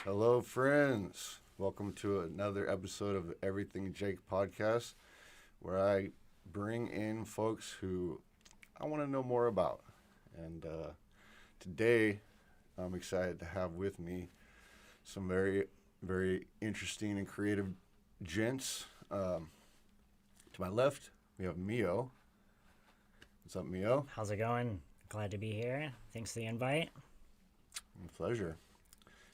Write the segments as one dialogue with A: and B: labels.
A: Hello, friends. Welcome to another episode of Everything Jake podcast, where I bring in folks who I want to know more about. And today, I'm excited to have with me some very, very interesting and creative gents. To my left, we have Mio. What's up, Mio?
B: How's it going? Glad to be here. Thanks for the invite.
A: My pleasure.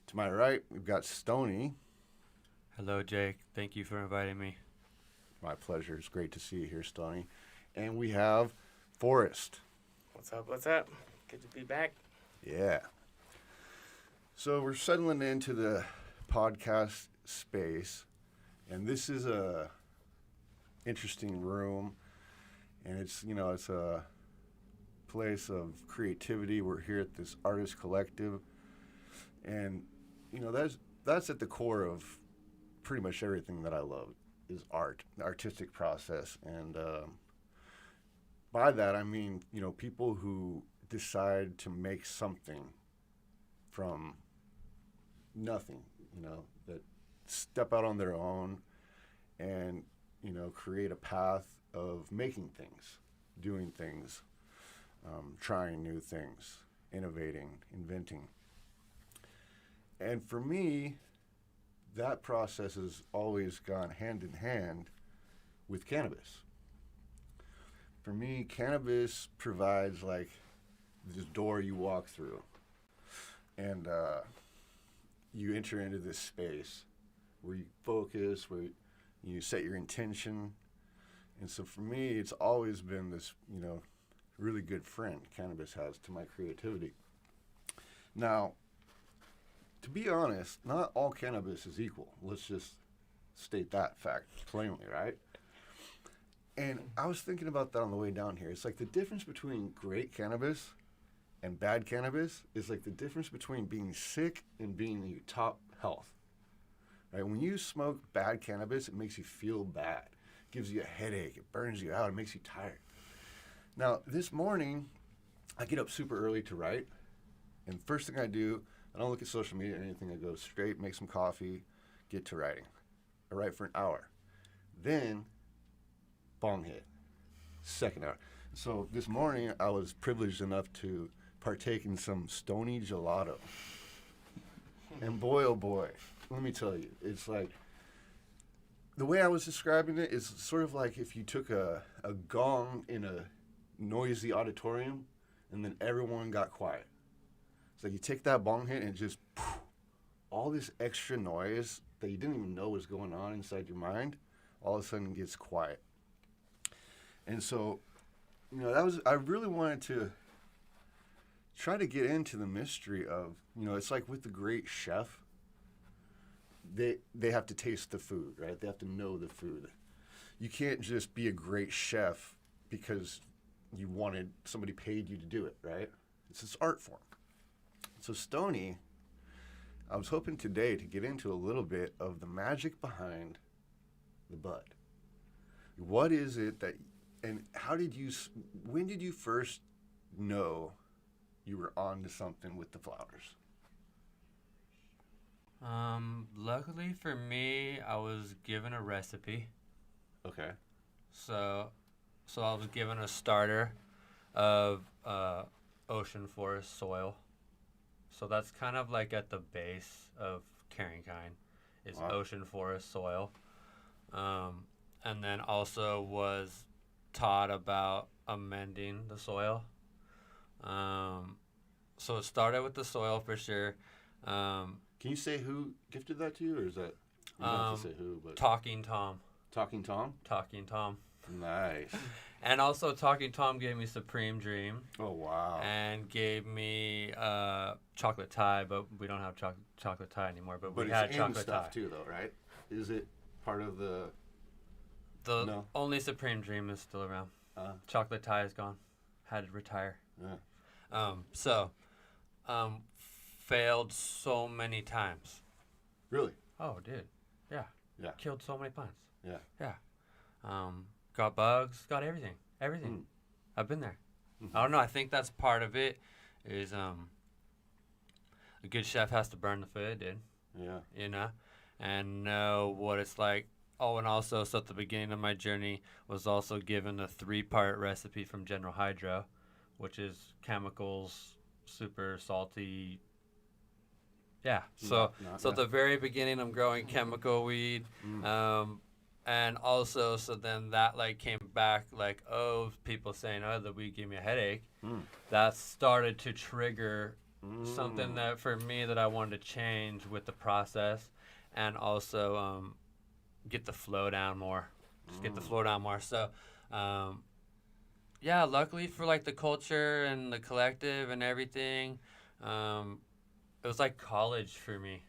A: To my right, we've got Stony.
C: Hello, Jake. Thank you for inviting me.
A: My pleasure. It's great to see you here, Stony. And we have Forrest.
D: What's up? What's up? Good to be back.
A: Yeah. So we're settling into the podcast space, and this is a interesting room, and it's a place of creativity. We're here at this artist collective, and that's at the core of pretty much everything that I love is art, the artistic process, and by that I mean people who decide to make something from nothing, that step out on their own and create a path of making things, doing things, trying new things, innovating, inventing. And for me, that process has always gone hand in hand with cannabis. For me, cannabis provides like this door you walk through, and you enter into this space where you focus, where you set your intention. And so for me, it's always been this, really good friend cannabis has to my creativity. Now, to be honest, not all cannabis is equal. Let's just state that fact plainly, right? And I was thinking about that on the way down here. It's like the difference between great cannabis and bad cannabis is like the difference between being sick and being in your top health. Right? When you smoke bad cannabis, it makes you feel bad. It gives you a headache. It burns you out. It makes you tired. Now, this morning, I get up super early to write. And first thing I do, I don't look at social media or anything. I go straight, make some coffee, get to writing. I write for an hour. Then, bong hit. Second hour. So this morning, I was privileged enough to partake in some Stony gelato. And boy, oh boy, let me tell you, it's like, the way I was describing it is sort of like if you took a gong in a noisy auditorium and then everyone got quiet. It's like you take that bong hit and just all this extra noise that you didn't even know was going on inside your mind, all of a sudden gets quiet. And so, I really wanted to try to get into the mystery of, it's like with the great chef, they have to taste the food, right? They have to know the food. You can't just be a great chef because somebody paid you to do it, right? It's this art form. So Stony, I was hoping today to get into a little bit of the magic behind the bud. What is it and when did you first know you were on to something with the flowers?
C: Luckily for me, I was given a recipe.
A: Okay.
C: So I was given a starter of ocean forest soil. So that's kind of like at the base of carrying kind is
A: Wow.
C: ocean forest soil. And then also was taught about amending the soil. So it started with the soil for sure.
A: Can you say who gifted that to you, or is that you don't have to say who? But
C: Talking Tom.
A: Talking Tom.
C: Talking Tom.
A: Nice.
C: And also Talking Tom gave me Supreme Dream.
A: Oh wow.
C: And gave me chocolate Thai, but we don't have chocolate Thai anymore. But we
A: it's
C: had
A: in
C: chocolate
A: stuff
C: Thai.
A: too, though, right? Is it part of the?
C: The only Supreme Dream is still around. Chocolate Thai is gone. Had to retire.
A: Yeah.
C: Failed so many times.
A: Really?
C: Oh, dude. Yeah.
A: Yeah.
C: Killed so many plants.
A: Yeah.
C: Yeah. Got bugs. Got everything. Everything. I've been there.
A: Mm-hmm.
C: I don't know. I think that's part of it. Is a good chef has to burn the food, dude.
A: Yeah.
C: you know, and know what it's like. Oh, and also, so at the beginning of my journey was also given a 3-part recipe from General Hydro, which is chemicals, super salty. Yeah. So at the very beginning, I'm growing chemical weed. And also, so then that like came back like, oh, people saying, oh, the weed gave me a headache. That started to trigger something that for me that I wanted to change with the process, and also get the flow down more. Just get the flow down more. So, yeah, luckily for like the culture and the collective and everything, it was like college for me.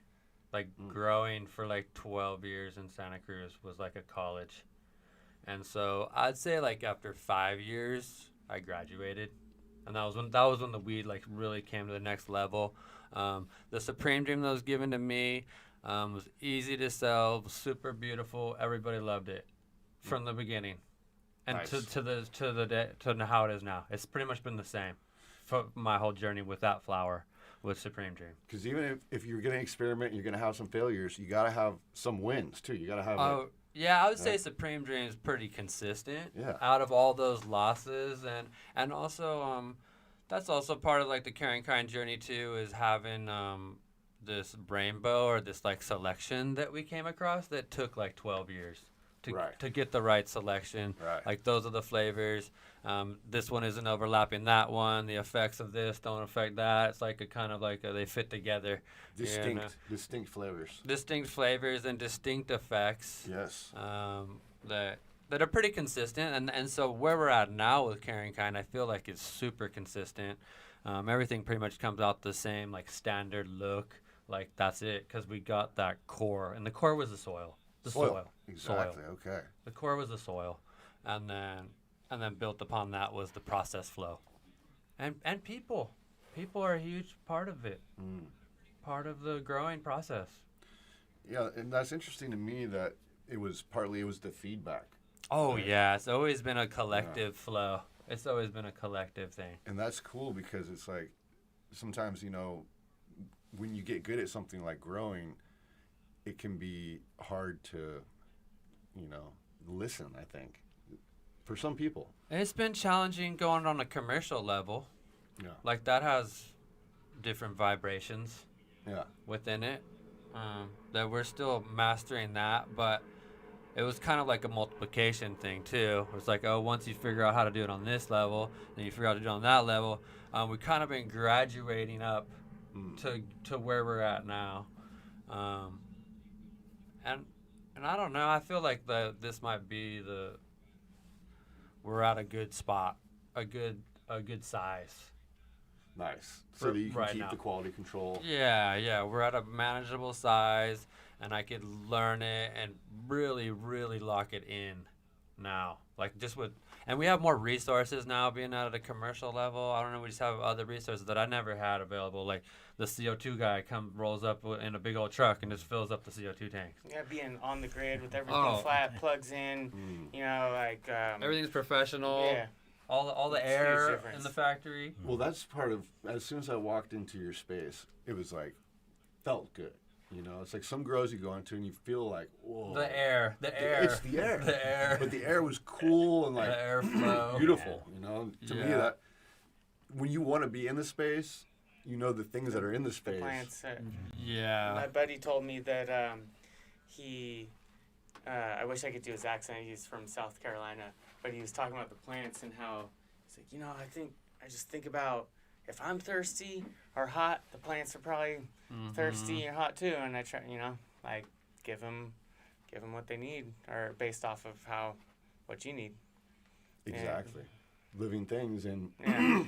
C: Like growing for like 12 years in Santa Cruz was like a college. And so I'd say like after 5 years, I graduated. And that was when the weed like really came to the next level. The Supreme Dream that was given to me was easy to sell, was super beautiful. Everybody loved it from the beginning. And
A: Nice.
C: to how it is now. It's pretty much been the same for my whole journey with that flower. With Supreme Dream.
A: Because even if you're going to experiment, you're going to have some failures. You got to have some wins too. You got to have.
C: Yeah, I would say Supreme Dream is pretty consistent.
A: Yeah.
C: Out of all those losses, and also that's also part of like the Caring Kind journey too, is having this rainbow or this like selection that we came across that took like 12 years to get the right selection.
A: Right.
C: Like those are the flavors. This one isn't overlapping that one. The effects of this don't affect that. It's like a kind of like they fit together.
A: Distinct flavors.
C: Distinct flavors and distinct effects.
A: Yes.
C: That are pretty consistent. And so where we're at now with Caring Kind, I feel like it's super consistent. Everything pretty much comes out the same, like standard look. Like that's it, because we got that core. And the core was the soil. The soil.
A: Exactly.
C: Soil.
A: Okay.
C: The core was the soil. And then built upon that was the process flow. And people. People are a huge part of it. Part of the growing process.
A: Yeah, and that's interesting to me that it was the feedback.
C: Oh, yeah. It's always been a collective flow. It's always been a collective thing.
A: And that's cool because it's like sometimes, when you get good at something like growing, it can be hard to, listen, I think, for some people.
C: It's been challenging going on a commercial level.
A: Yeah.
C: Like that has different vibrations
A: Yeah.
C: within it. That we're still mastering that, but it was kind of like a multiplication thing too. It's like, oh, once you figure out how to do it on this level, then you figure out how to do it on that level. We've kind of been graduating up to where we're at now. And I don't know. I feel like this might be we're at a good spot, a good size.
A: Nice. So that you can
C: right
A: keep
C: now.
A: the quality control.
C: Yeah. We're at a manageable size, and I could learn it and really, really lock it in now. Like and we have more resources now being at a commercial level. I don't know. We just have other resources that I never had available. Like the CO2 guy rolls up in a big old truck and just fills up the CO2 tank.
D: Yeah, being on the grid with everything flat, plugs in,
C: Everything's professional.
D: Yeah.
C: All the
D: It's
C: air
D: huge difference.
C: in the factory.
A: Well, that's part of, as soon as I walked into your space, it was like, felt good. It's like some grows you go into and you feel like, whoa.
C: The air.
A: It's the air.
C: The air.
A: But the air was cool and like
C: The airflow.
A: beautiful. To me,
C: Yeah.
A: that when you want to be in the space, the things that are in the space.
D: Plants.
C: Yeah.
D: My buddy told me that I wish I could do his accent. He's from South Carolina, but he was talking about the plants and how he's like, I just think about if I'm thirsty or hot, the plants are probably thirsty or hot too, and I try, give them what they need, or based off of what you need.
A: Exactly. Living things and,
D: Yeah.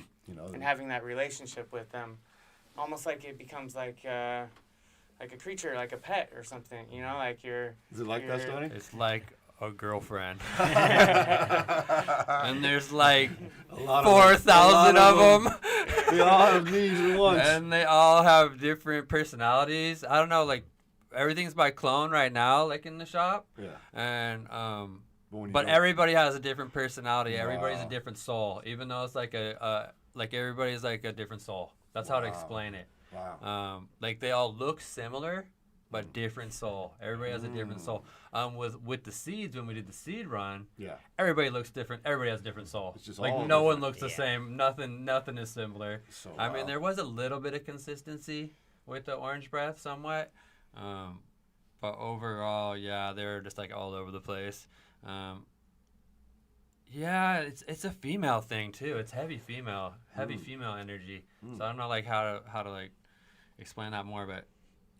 D: And having that relationship with them, almost like it becomes like a creature, like a pet or something, like you're...
A: Is it like that, Stony?
C: It's like a girlfriend. And there's like 4,000 of them.
A: They all have needs at once.
C: And they all have different personalities. I don't know, like everything's by clone right now, like in the shop.
A: Yeah.
C: And
A: But
C: everybody has a different personality.
A: Wow.
C: Everybody's a different soul, even though it's like like everybody's like a different soul. That's how to explain it.
A: Wow.
C: Like they all look similar, but different soul. Everybody has a different soul. With the seeds, when we did the seed run,
A: Yeah.
C: everybody looks different. Everybody has a different soul.
A: It's just
C: like
A: all
C: no one
A: different.
C: looks the same. Nothing is similar.
A: So
C: I mean,
A: wow.
C: there was a little bit of consistency with the orange breath, somewhat, but overall, yeah, they're just like all over the place. Yeah, it's a female thing too. It's heavy female energy. So I don't know like how to like explain that more, but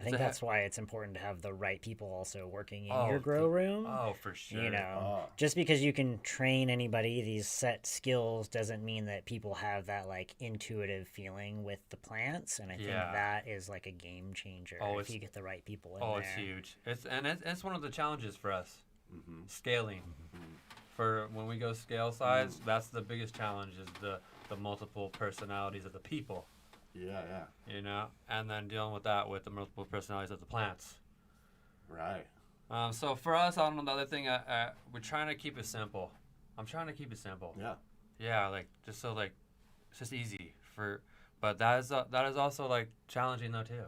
B: I think that's why it's important to have the right people also working in your grow room.
C: Oh, for sure.
B: You know, just because you can train anybody, these set skills doesn't mean that people have that like intuitive feeling with the plants. And I think that is like a game changer if you get the right people in there.
C: It's huge. It's one of the challenges for us. Scaling. For when we go scale size, that's the biggest challenge is the multiple personalities of the people.
A: Yeah.
C: You know, and then dealing with that with the multiple personalities of the plants.
A: Right.
C: So for us, I don't know, the other thing, we're trying to keep it simple. I'm trying to keep it simple.
A: Yeah.
C: Yeah, like just so like it's just easy but that is also like challenging though too.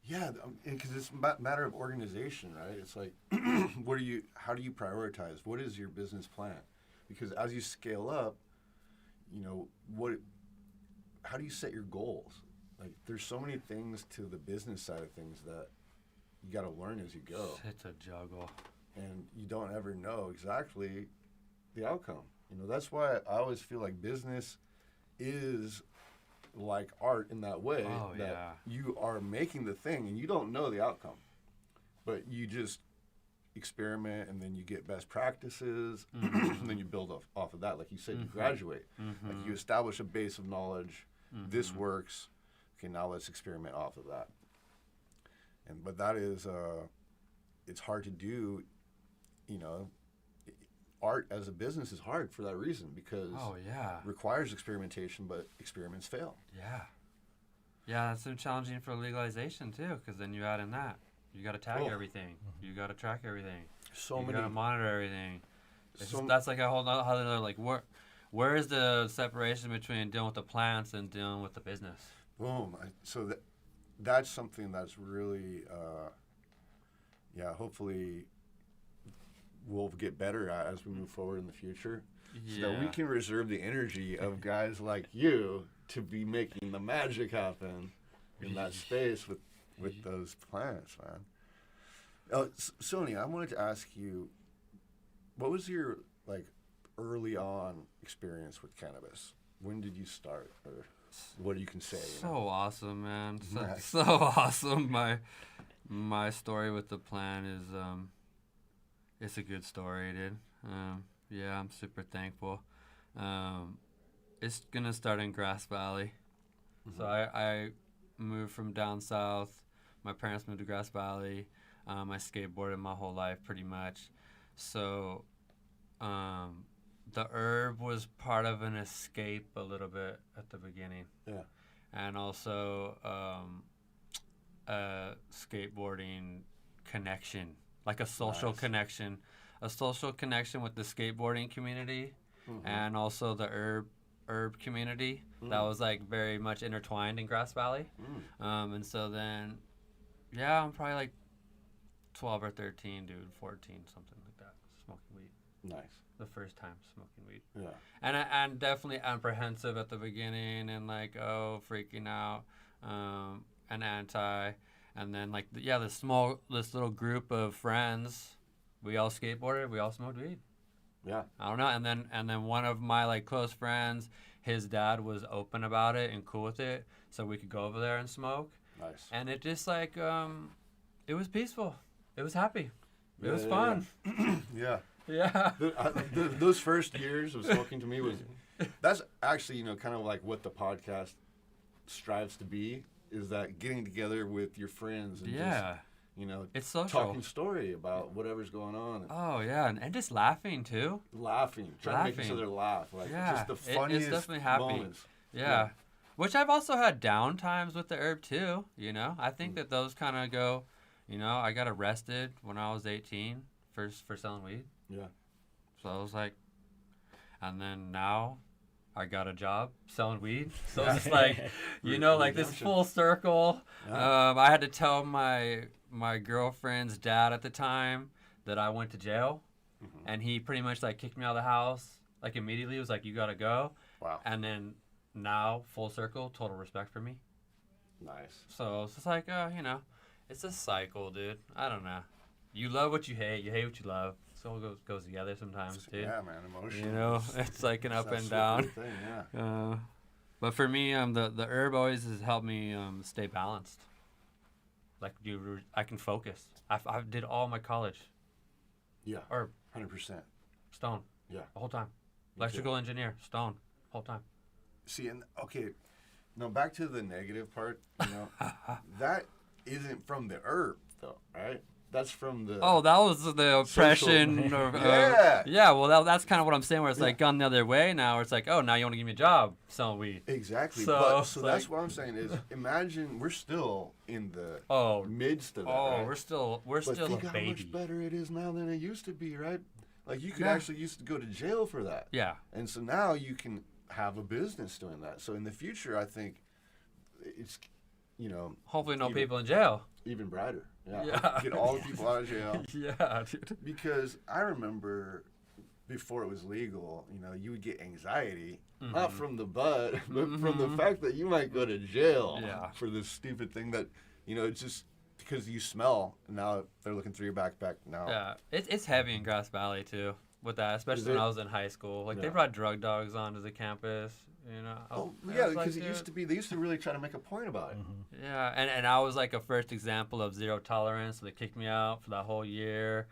A: Yeah, because it's a matter of organization, right? It's like, how do you prioritize? What is your business plan? Because as you scale up, you know, how do you set your goals? Like, there's so many things to the business side of things that you got to learn as you go.
C: It's a juggle.
A: And you don't ever know exactly the outcome. You know, that's why I always feel like business is like art in that way, that you are making the thing and you don't know the outcome, but you just experiment and then you get best practices and then you build off of that. Like you said, you graduate, like you establish a base of knowledge. This works. Okay, now let's experiment off of that. But that is, it's hard to do, you know. Art as a business is hard for that reason because it requires experimentation, but experiments fail.
C: Yeah, that's so challenging for legalization too, because then you add in that. You got to tag everything. You got to track everything. You got to monitor everything. That's like a whole other like where is the separation between dealing with the plants and dealing with the business?
A: Boom. So that's something that's really, hopefully we'll get better at as we move forward in the future. So that we can reserve the energy of guys like you to be making the magic happen in that space with those plants, man. Stony, I wanted to ask you, what was your like early on experience with cannabis? When did you start, or what you can say?
C: Awesome, man. So awesome. My story with the plant is it's a good story, dude. Yeah, I'm super thankful. It's gonna start in Grass Valley. So I moved from down south. My parents moved to Grass Valley. I skateboarded my whole life pretty much. So the herb was part of an escape a little bit at the beginning.
A: Yeah.
C: And also a skateboarding connection. Like a social connection with the skateboarding community and also the herb community that was like very much intertwined in Grass Valley. And so then, I'm probably like 12 or 13, dude, 14, something like that, smoking weed.
A: Nice.
C: The first time smoking weed.
A: Yeah.
C: And definitely apprehensive at the beginning and like, freaking out and anti. And then like this little group of friends, we all skateboarded, we all smoked weed.
A: Yeah.
C: I don't know. And then one of my like close friends, his dad was open about it and cool with it, so we could go over there and smoke.
A: Nice.
C: And it just like it was peaceful. It was happy. It was fun.
A: Yeah.
C: Yeah.
A: Those first years of smoking to me that's actually, kind of like what the podcast strives to be. Is that getting together with your friends and just,
C: it's social.
A: Talking story about whatever's going on.
C: Oh, yeah, and just laughing, too.
A: Trying to make each other laugh. Like, just the funniest
C: it's definitely happy.
A: moments.
C: Yeah. Which I've also had down times with the herb, too, I think that those kind of go, I got arrested when I was 18 for selling weed.
A: Yeah.
C: So I was like, and then now I got a job selling weed. So it's just like, you know, like this full circle. Yeah. I had to tell my girlfriend's dad at the time that I went to jail, and he pretty much like kicked me out of the house like immediately. He was like, you gotta go.
A: Wow.
C: And then now full circle, total respect for me.
A: Nice.
C: So it's just like, you know, it's a cycle, dude. I don't know. You love what you hate what you love. So it goes together sometimes, dude.
A: Yeah, man, emotion.
C: You know, it's like an up and down.
A: Thing, yeah.
C: But for me, the herb always has helped me stay balanced. Like, I can focus. I did all my college.
A: Yeah.
C: Or
A: 100%.
C: Stone.
A: Yeah.
C: The whole time. Electrical engineer. Stone. Whole time.
A: See, and okay, now back to the negative part. You know, that isn't from the herb, though, right? That's from the...
C: Oh, that was the oppression. Yeah, well, that's kind of what I'm saying, where it's like gone the other way now, where it's like, oh, now you want to give me a job selling weed.
A: Exactly.
C: So
A: that's what I'm saying is, imagine we're still in the midst of that, right?
C: we're still
A: but
C: a
A: think
C: baby.
A: how much better it is now than it used to be, right? Like, you could actually used to go to jail for that.
C: Yeah.
A: And so now you can have a business doing that. So in the future, I think it's, you know...
C: Hopefully no people in jail.
A: Even brighter. Yeah. Get all the people out of jail.
C: Yeah, dude.
A: Because I remember before it was legal, you know, you would get anxiety, not from the bud, but from the fact that you might go to jail for this stupid thing that, you know, it's just because you smell. And now they're looking through your backpack now.
C: Yeah, it's heavy in Grass Valley too with that, especially when I was in high school. Like they brought drug dogs onto the campus. You know.
A: Oh yeah, because it used to be. They used to really try to make a point about it.
C: Yeah, and I was like a first example of zero tolerance. So they kicked me out for that whole year,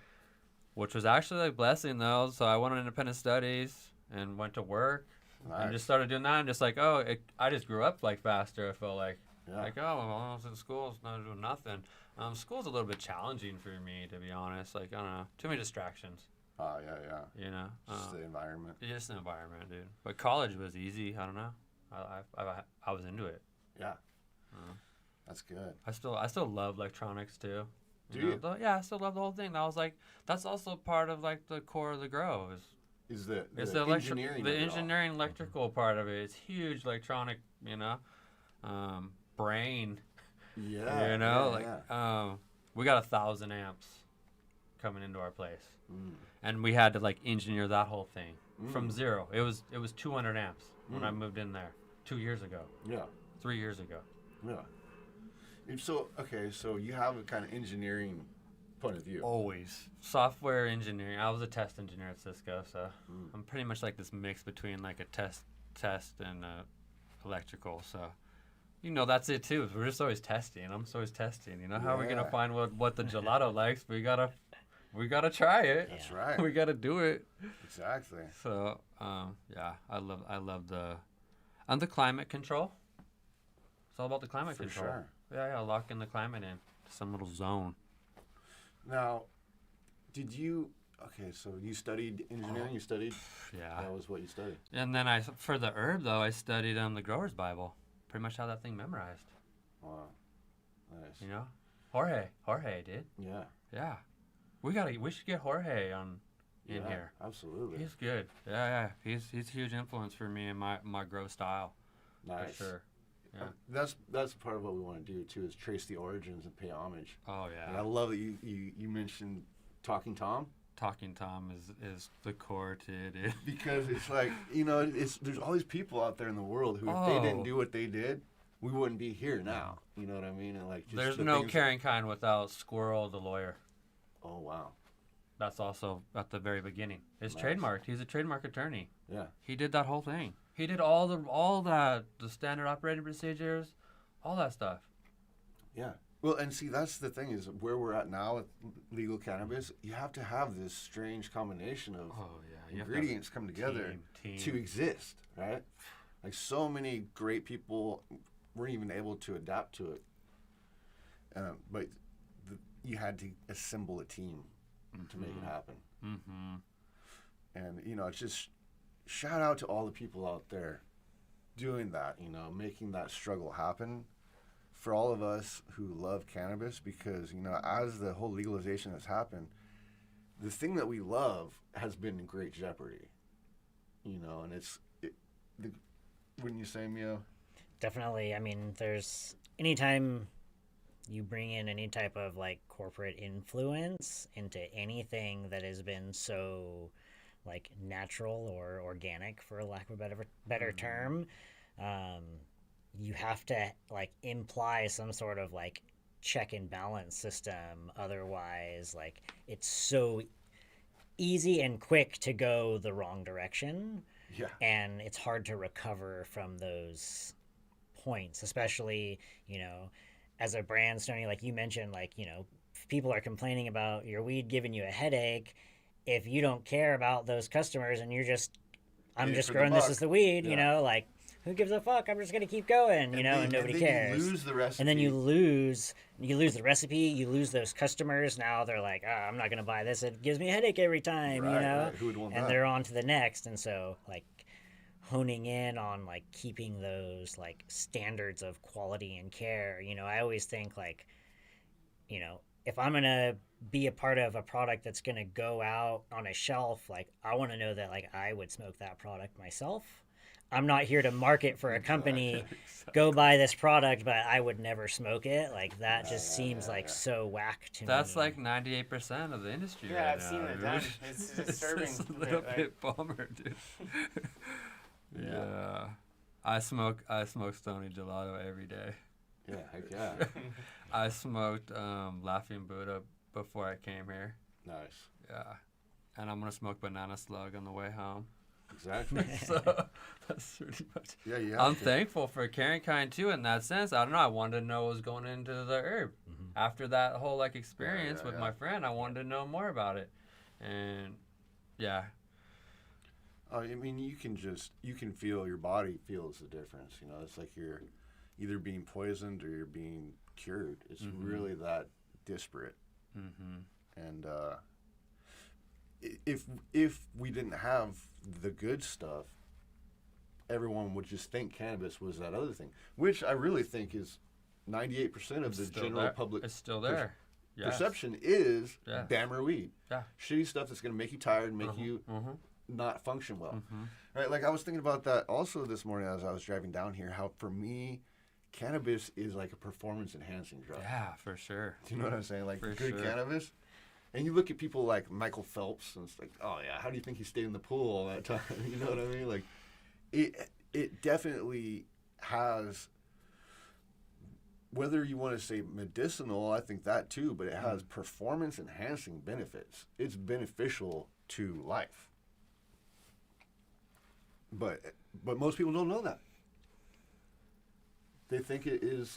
C: which was actually a blessing though. So I went on independent studies and went to work and just started doing that. And just like, I just grew up like faster. I felt like like well, I was in school, it's not doing nothing. School's a little bit challenging for me, to be honest. Like I don't know, too many distractions.
A: Oh, yeah.
C: You know?
A: Just the environment.
C: Just the environment, dude. But college was easy. I don't know. I was into it.
A: Yeah. That's good.
C: I still love electronics, too.
A: Do you?
C: Yeah, I still love the whole thing. I was like, that's also part of, like, the core of the grow.
A: Is the
C: engineering. The engineering electrical part of it. It's huge electronic, you know? Brain.
A: Yeah.
C: You know? We got 1,000 amps coming into our place. And we had to like engineer that whole thing from zero. It was 200 amps when I moved in there 2 years ago.
A: Yeah.
C: 3 years ago.
A: Yeah. And so you have a kind of engineering point of view.
C: Always. Software engineering. I was a test engineer at Cisco, so I'm pretty much like this mix between like a test and electrical. So, you know, that's it too. We're just always testing. I'm just always testing. You know, how are we gonna find what the gelato likes? We gotta try it.
A: That's right.
C: We gotta do it.
A: Exactly.
C: So, I love the climate control. It's all about the climate control.
A: Sure.
C: Yeah, locking the climate in some little zone.
A: Now, so you studied engineering? You studied?
C: Yeah.
A: That was what you studied.
C: And then for the herb though, I studied the Grower's Bible. Pretty much how that thing memorized.
A: Wow. Nice.
C: You know, Jorge did.
A: Yeah.
C: Yeah. We should get Jorge in here.
A: Absolutely.
C: He's good. Yeah. He's a huge influence for me and my grow style.
A: Nice.
C: For sure. Yeah.
A: That's part of what we want to do too, is trace the origins and pay homage.
C: Oh yeah.
A: And I love that you mentioned Talking Tom.
C: Talking Tom is the core to it.
A: Because it's like, you know, there's all these people out there in the world who if they didn't do what they did, we wouldn't be here now. You know what I mean? And like just
C: there's no carrying kind without Squirrel the lawyer.
A: Oh wow.
C: That's also at the very beginning. It's trademarked. He's a trademark attorney.
A: Yeah.
C: He did that whole thing. He did all the standard operating procedures, all that stuff.
A: Yeah. Well, and see, that's the thing is where we're at now with legal cannabis. You have to have this strange combination of ingredients come together to exist, right? Like so many great people weren't even able to adapt to it, but you had to assemble a team to make it happen.
C: Mm-hmm.
A: And you know, it's just shout out to all the people out there doing that. You know, making that struggle happen. For all of us who love cannabis, because, you know, as the whole legalization has happened, the thing that we love has been in great jeopardy, you know, and Wouldn't you say, Mio?
B: Definitely. I mean, there's anytime you bring in any type of like corporate influence into anything that has been so like natural or organic, for lack of a better term, you have to like imply some sort of like check and balance system. Otherwise, like it's so easy and quick to go the wrong direction.
A: Yeah.
B: And it's hard to recover from those points, especially, as a brand, Stony, like you mentioned, like, people are complaining about your weed giving you a headache. If you don't care about those customers and you're just, I'm just growing this as the weed, like, who gives a fuck? I'm just going to keep going, and nobody cares.
A: You lose the recipe.
B: And then you lose the recipe, you lose those customers. Now they're like, I'm not going to buy this. It gives me a headache every time,
A: Right. Who would want
B: and
A: that?
B: they're on to the next. And so, like, honing in on, like, keeping those, like, standards of quality and care, I always think, like, if I'm going to be a part of a product that's going to go out on a shelf, like, I want to know that, like, I would smoke that product myself. I'm not here to market for a company, exactly. Go buy this product, but I would never smoke it. Like, that just seems like so whack to me.
C: That's like 98% of the industry right now.
D: I've seen it done. It's disturbing.
C: It's a little bit bummer, dude. Yeah. I smoke Stony Gelato every day.
A: Yeah, heck yeah.
C: I smoked Laughing Buddha before I came here.
A: Nice.
C: Yeah. And I'm going to smoke Banana Slug on the way home.
A: Exactly.
C: So that's pretty much.
A: Yeah.
C: I'm thankful for Carrying Kind too in that sense. I don't know. I wanted to know what was going into the herb. Mm-hmm. After that whole like experience with my friend, I wanted to know more about it. And yeah.
A: I mean, you can feel, your body feels the difference. It's like you're either being poisoned or you're being cured. It's really that disparate. Mm-hmm. And if we didn't have the good stuff, everyone would just think cannabis was that other thing, which I really think is 98% of the general public.
C: It's still there.
A: Perception is bammer weed. Yeah. Shitty stuff that's going to make you tired, make you not function well. Right? Like I was thinking about that also this morning as I was driving down here, how for me, cannabis is like a performance enhancing drug.
C: Yeah, for sure.
A: Do you know what I'm saying? Like good cannabis. And you look at people like Michael Phelps, and it's like, oh yeah, how do you think he stayed in the pool all that time? You know what I mean? Like, it definitely has, whether you want to say medicinal, I think that too, but it has performance enhancing benefits. It's beneficial to life. But most people don't know that. They think it is,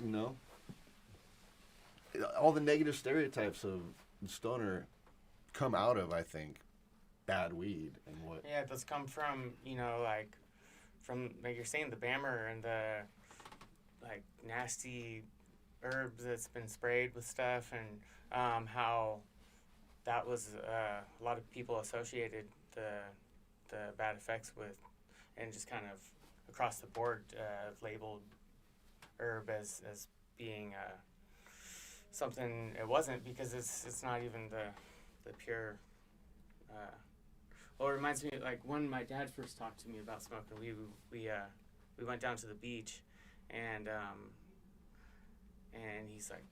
A: all the negative stereotypes of stoner come out of, I think, bad weed and what.
D: Yeah, it does come from, from like you're saying, the bammer and the like nasty herbs that's been sprayed with stuff, and how that was a lot of people associated the bad effects with, and just kind of across the board labeled herb as being something it wasn't, because it's not even the pure. Well, it reminds me, like when my dad first talked to me about smoking weed, we went down to the beach, and he's like,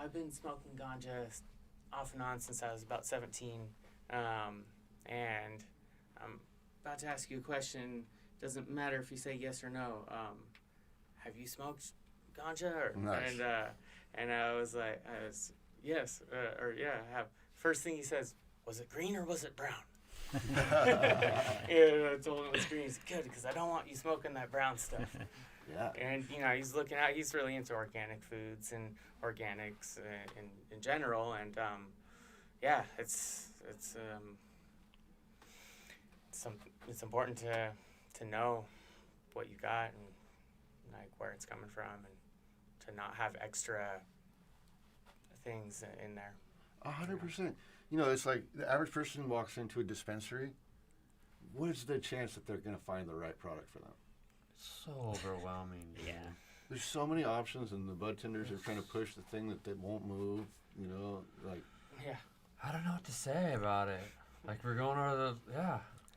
D: I've been smoking ganja off and on since I was about 17, and I'm about to ask you a question. Doesn't matter if you say yes or no. Have you smoked ganja?
A: Nice.
D: And I was like, yes, I have. First thing he says, was it green or was it brown? And I told him it was green. He's good, because I don't want you smoking that brown stuff.
A: Yeah.
D: And he's really into organic foods and organics in general, and it's important to know what you got and like where it's coming from, and to not have extra things in there.
A: 100%. It's like the average person walks into a dispensary. What is the chance that they're going to find the right product for them?
C: So overwhelming.
B: Yeah.
A: There's so many options, and the bud tenders are trying to push the thing that won't move.
D: Yeah.
C: I don't know what to say about it. Like we're going over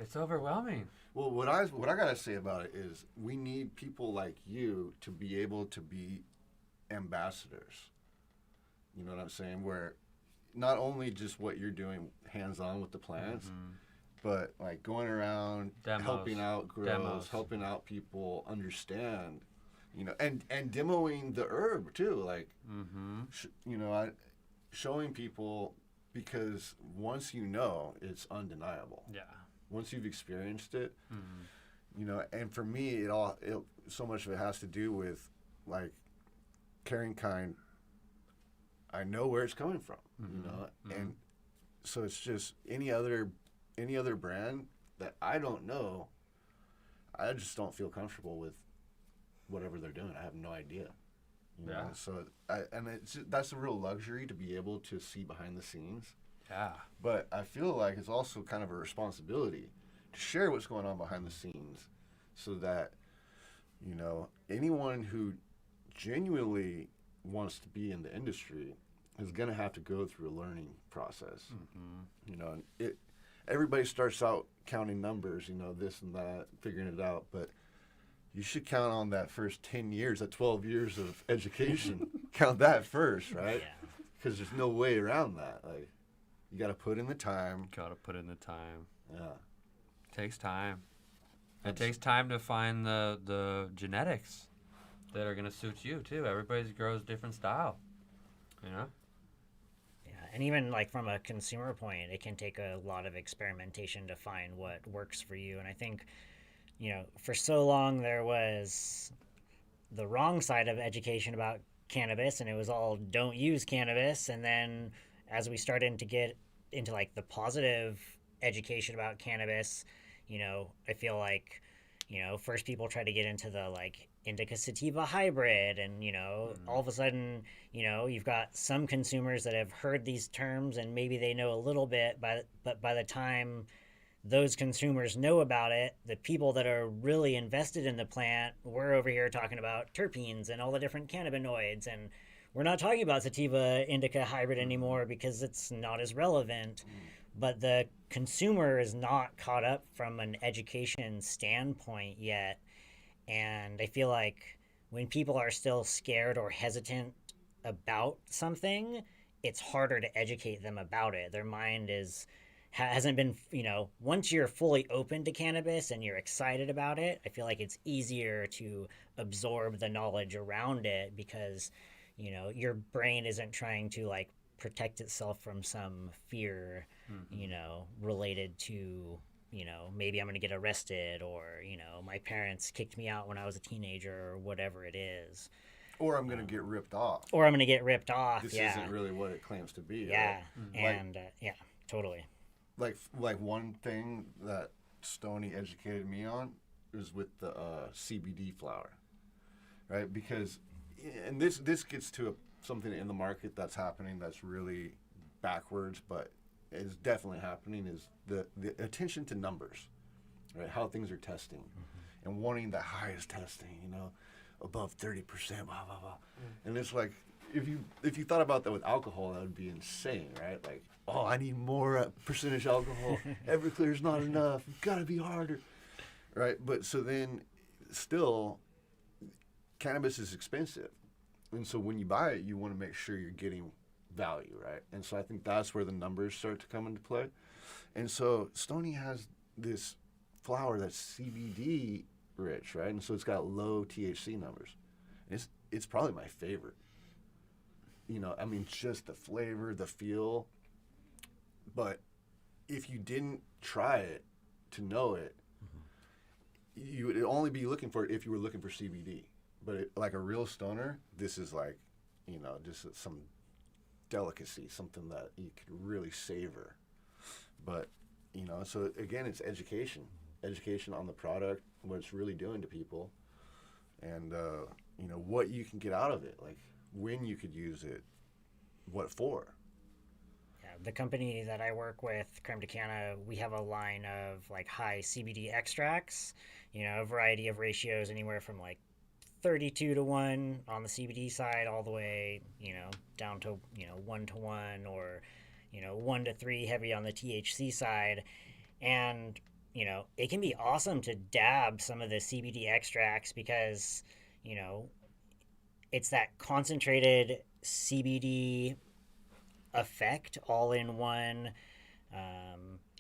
C: It's overwhelming.
A: Well, what I gotta say about it is we need people like you to be able to be ambassadors. You know what I'm saying? Where not only just what you're doing hands-on with the plants, but like going around, helping out grows, helping out people understand, you know, and demoing the herb too, like, showing people, because once you know, it's undeniable.
C: Yeah.
A: Once you've experienced it, you know, and for me, so much of it has to do with like carrying kind. I know where it's coming from, you know, and so it's just any other brand that I don't know, I just don't feel comfortable with whatever they're doing. I have no idea. You know? So that's a real luxury to be able to see behind the scenes.
C: Yeah.
A: But I feel like it's also kind of a responsibility to share what's going on behind the scenes, so that, you know, anyone who genuinely wants to be in the industry is going to have to go through a learning process. You know, and everybody starts out counting numbers, you know, this and that, figuring it out, but you should count on that first 10 years, that 12 years of education. Count that first, right? Because there's no way around that. Like, you got to put in the time.
C: Yeah. Takes time. It takes time to find the genetics that are going to suit you, too. Everybody grows different style, you know?
B: Yeah, and even, like, from a consumer point, it can take a lot of experimentation to find what works for you. And I think, you know, for so long there was the wrong side of education about cannabis, and it was all don't use cannabis. And then as we started to get into, like, the positive education about cannabis, you know, I feel like, you know, first people try to get into the, like, indica sativa hybrid, and, you know, all of a sudden, you know, you've got some consumers that have heard these terms and maybe they know a little bit, but by the time those consumers know about it, the people that are really invested in the plant, we're over here talking about terpenes and all the different cannabinoids, and we're not talking about sativa indica hybrid anymore because it's not as relevant. But the consumer is not caught up from an education standpoint yet. And I feel like when people are still scared or hesitant about something, it's harder to educate them about it. Their mind hasn't been, you know, once you're fully open to cannabis and you're excited about it, I feel like it's easier to absorb the knowledge around it, because, you know, your brain isn't trying to, like, protect itself from some fear, you know, related to, you know, maybe I'm going to get arrested, or, you know, my parents kicked me out when I was a teenager, or whatever it is.
A: Or I'm going to get ripped off.
B: This
A: isn't really what it claims to be.
B: Yeah.
A: Right?
B: And, yeah, totally.
A: Like one thing that Stony educated me on is with the CBD flower, right? Because, and this gets to something in the market that's happening that's really backwards, but is definitely happening, is the attention to numbers, right? How things are testing, and wanting the highest testing, you know, above 30%, blah blah blah. And it's like, if you thought about that with alcohol, that would be insane, right? Like, oh, I need more percentage alcohol. Everclear's not enough. It's got to be harder, right? But so then, still, cannabis is expensive, and so when you buy it, you want to make sure you're getting value, right? And so I think that's where the numbers start to come into play. And so Stony has this flower that's CBD rich, right? And so it's got low THC numbers. It's probably my favorite. You know, I mean, just the flavor, the feel. But if you didn't try it to know it, you would only be looking for it if you were looking for CBD. But like a real stoner, this is like, you know, just some delicacy, something that you could really savor. But, you know, so again, it's education on the product, what it's really doing to people, and you know, what you can get out of it, like when you could use it, what for.
B: Yeah, the company that I work with, Creme de Canna, we have a line of, like, high CBD extracts, you know, a variety of ratios, anywhere from like 32-1 on the CBD side, all the way, you know, down to, you know, 1-1, or, you know, 1-3 heavy on the THC side. And you know, it can be awesome to dab some of the CBD extracts because, you know, it's that concentrated CBD effect all in one.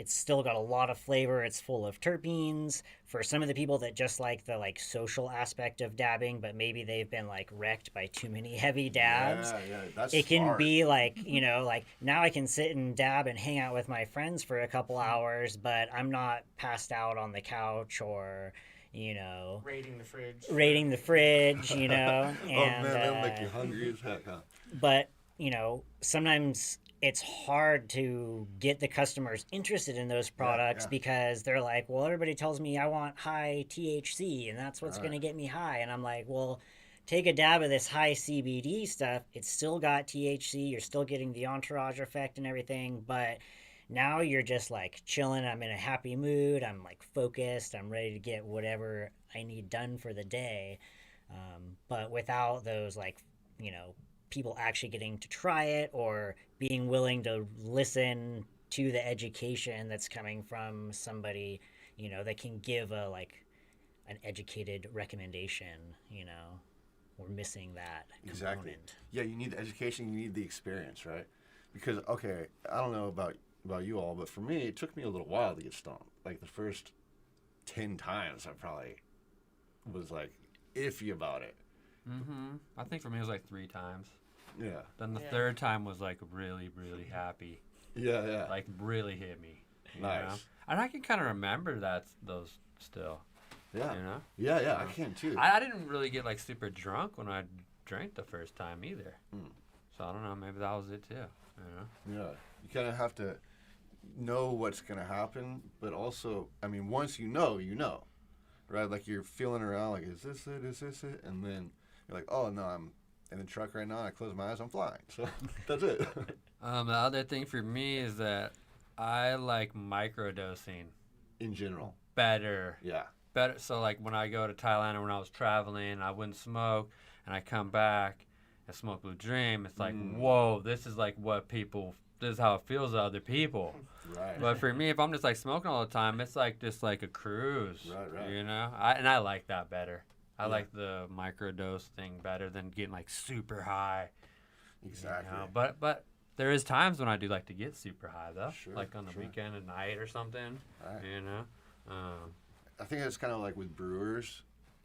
B: It's still got a lot of flavor. It's full of terpenes. For some of the people that just like the like social aspect of dabbing, but maybe they've been like wrecked by too many heavy dabs.
A: That's
B: it can
A: smart.
B: be like, you know, like now I can sit and dab and hang out with my friends for a couple hours, but I'm not passed out on the couch or, you know,
D: raiding the
B: fridge, you know.
A: Oh
B: And,
A: man, that'll make you hungry as heck, huh?
B: But, you know, sometimes it's hard to get the customers interested in those products because they're like, well, everybody tells me I want high THC and that's what's going to get me high. And I'm like, well, take a dab of this high CBD stuff. It's still got THC. You're still getting the entourage effect and everything. But now you're just like chilling. I'm in a happy mood. I'm like focused. I'm ready to get whatever I need done for the day. But without those, like, you know, people actually getting to try it or being willing to listen to the education that's coming from somebody, you know, that can give a like an educated recommendation, you know. We're missing that component.
A: Exactly. Yeah, you need the education, you need the experience, right? Because okay, I don't know about you all, but for me it took me a little while to get stoned. Like the first 10 times I probably was like iffy about it.
C: I think for me it was like 3 times.
A: Yeah.
C: Then the third time was like really, really happy.
A: Yeah.
C: Like really hit me.
A: Nice.
C: You know? And I can kind of remember those still.
A: Yeah.
C: You know?
A: Yeah, I can too.
C: I didn't really get like super drunk when I drank the first time either. So I don't know, maybe that was it too. You know?
A: Yeah. You kind of have to know what's going to happen, but also, I mean, once you know, right? Like you're feeling around like, is this it? And then you're like, oh no, I'm in the truck right now, and I close my eyes, I'm flying. So that's it.
C: The other thing for me is that I like microdosing.
A: In general.
C: Better.
A: Yeah.
C: Better. So like when I go to Thailand or when I was traveling, I wouldn't smoke, and I come back and smoke Blue Dream. It's like, whoa, this is like this is how it feels to other people.
A: Right.
C: But for me, if I'm just like smoking all the time, it's like just like a cruise.
A: Right.
C: You know? I like that better. I like the microdose thing better than getting like super high.
A: Exactly.
C: You know? But there is times when I do like to get super high though.
A: Sure,
C: like on the weekend at night or something.
A: Right.
C: You know?
A: I think it's kind of like with brewers,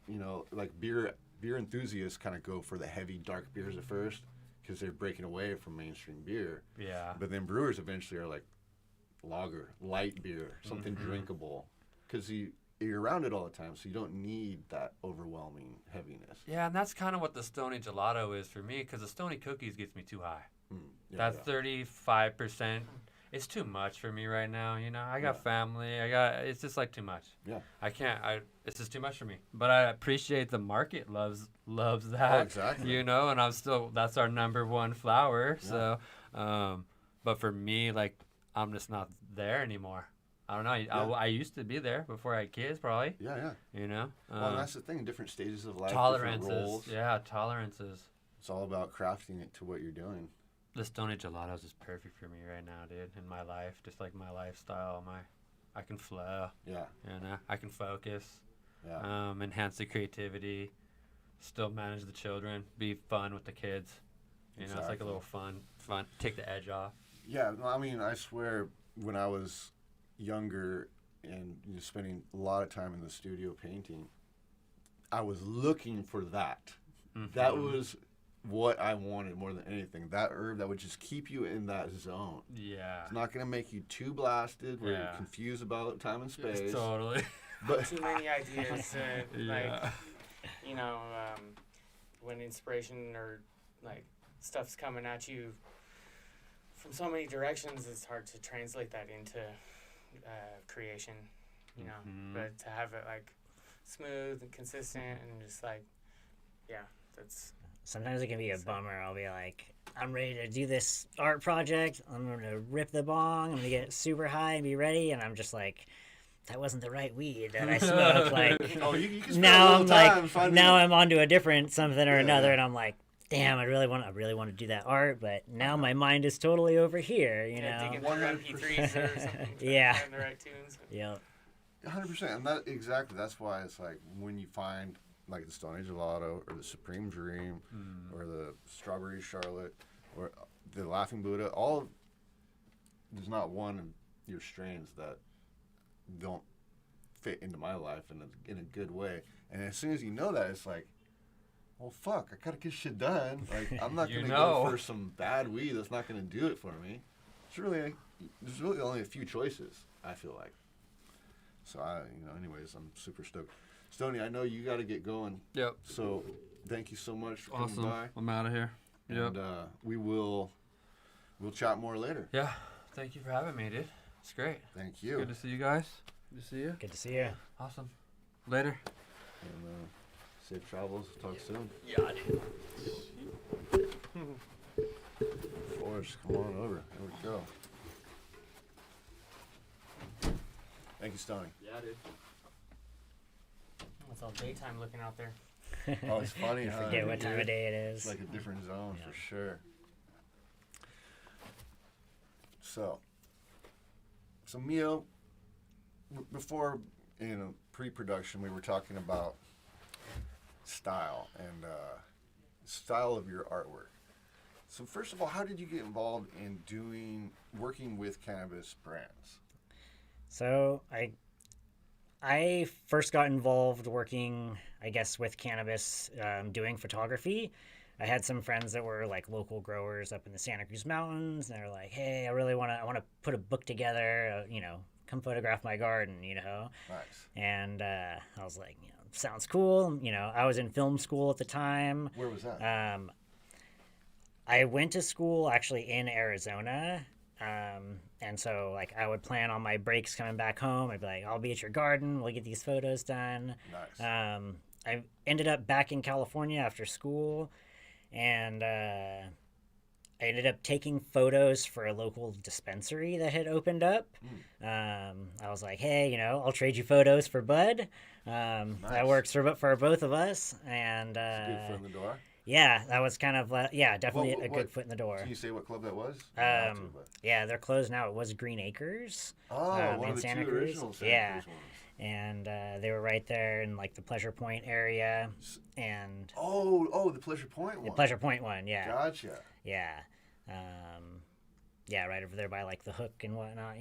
A: you know, like beer enthusiasts kind of go for the heavy dark beers at first because they're breaking away from mainstream beer.
C: Yeah.
A: But then brewers eventually are like lager, light beer, something drinkable, because you're around it all the time, so you don't need that overwhelming heaviness.
C: Yeah, and that's kind of what the Stony Gelato is for me, because the Stony Cookies gets me too high. That's 35%. It's too much for me right now, you know. I got family. It's just like too much.
A: Yeah.
C: It's just too much for me. But I appreciate the market loves that.
A: Oh, exactly.
C: You know, and that's our number one flower. Yeah. So, but for me, like, I'm just not there anymore. I don't know. Yeah. I used to be there before I had kids, probably.
A: Yeah.
C: You know?
A: Well, that's the thing. Different stages of life,
C: tolerances.
A: different roles.
C: Yeah, tolerances.
A: It's all about crafting it to what you're doing.
C: The Stony Gelato is just perfect for me right now, dude. In my life, just like my lifestyle, I can flow.
A: Yeah.
C: You know, I can focus.
A: Yeah.
C: Enhance the creativity. Still manage the children. Be fun with the kids. You know, it's like a little fun. Take the edge off.
A: Yeah. I mean, I swear, when I was younger and spending a lot of time in the studio painting, I was looking for that. That was what I wanted more than anything. That herb that would just keep you in that zone.
C: Yeah.
A: It's not going to make you too blasted where you're confused about time and space.
C: Yes, totally.
A: But
D: too many ideas. Like, you know, when inspiration or like stuff's coming at you from so many directions, it's hard to translate that into creation, you know. But to have it like smooth and consistent and just like, that's.
B: Sometimes it can be a bummer. I'll be like, I'm ready to do this art project. I'm going to rip the bong. I'm going to get super high and be ready. And I'm just like, that wasn't the right weed that I smoked. Like,
A: you can
B: now I'm like, now I'm onto a different something or another. And I'm like, damn, I really want to do that art. But now my mind is totally over here, you know.
D: Digging through MP3s or something.
B: Yeah.
D: Find the right tunes.
B: Yep.
A: 100%. And that's why it's like when you find like the Stony Gelato or the Supreme Dream or the Strawberry Charlotte or the Laughing Buddha, there's not one of your strains that don't fit into my life in a good way. And as soon as you know that, it's like, well, fuck, I gotta get shit done. Like, I'm not gonna go for some bad weed that's not gonna do it for me. There's really only a few choices, I feel like. So anyways, I'm super stoked. Stony, I know you got to get going.
C: Yep.
A: So thank you so much for coming by.
C: I'm out of here.
A: And we'll chat more later.
C: Yeah. Thank you for having me, dude. It's great.
A: Thank you.
C: Good to see you guys. Good to see you.
B: Good to see you.
C: Awesome. Later.
A: And safe travels. Talk soon.
C: Yeah, dude.
A: Forrest, come on over. There we go. Thank you, Stony.
C: Yeah, dude.
D: It's all daytime looking out there.
A: Oh, it's funny. Huh?
B: Forget what time of day it is.
A: It's like a different zone for sure. So Mio, before pre-production, we were talking about style and style of your artwork. So first of all, how did you get involved in working with cannabis brands?
B: So I first got involved working, I guess, with cannabis, doing photography. I had some friends that were like local growers up in the Santa Cruz Mountains, and they're like, "Hey, I want to put a book together, come photograph my garden,
A: Nice.
B: And I was like, sounds cool. I was in film school at the time.
A: Where was that?
B: I went to school actually in Arizona. And so like I would plan on my breaks coming back home. I'd be like, I'll be at your garden. We'll get these photos done.
A: Nice.
B: I ended up back in California after school, and I ended up taking photos for a local dispensary that had opened up. I was like, hey, I'll trade you photos for bud.
A: Nice.
B: That works for both of us. And
A: good foot in the door.
B: Yeah, that was kind of definitely a good foot in the door.
A: Can you say what club that was?
B: Yeah, they're closed now. It was Green Acres.
A: Oh, one of the
B: Santa
A: two
B: Cruz.
A: original Santa Cruz ones.
B: And they were right there in like the Pleasure Point area. And
A: the Pleasure Point one.
B: The Pleasure Point one, yeah.
A: Gotcha.
B: Yeah. Right over there by like the Hook and whatnot,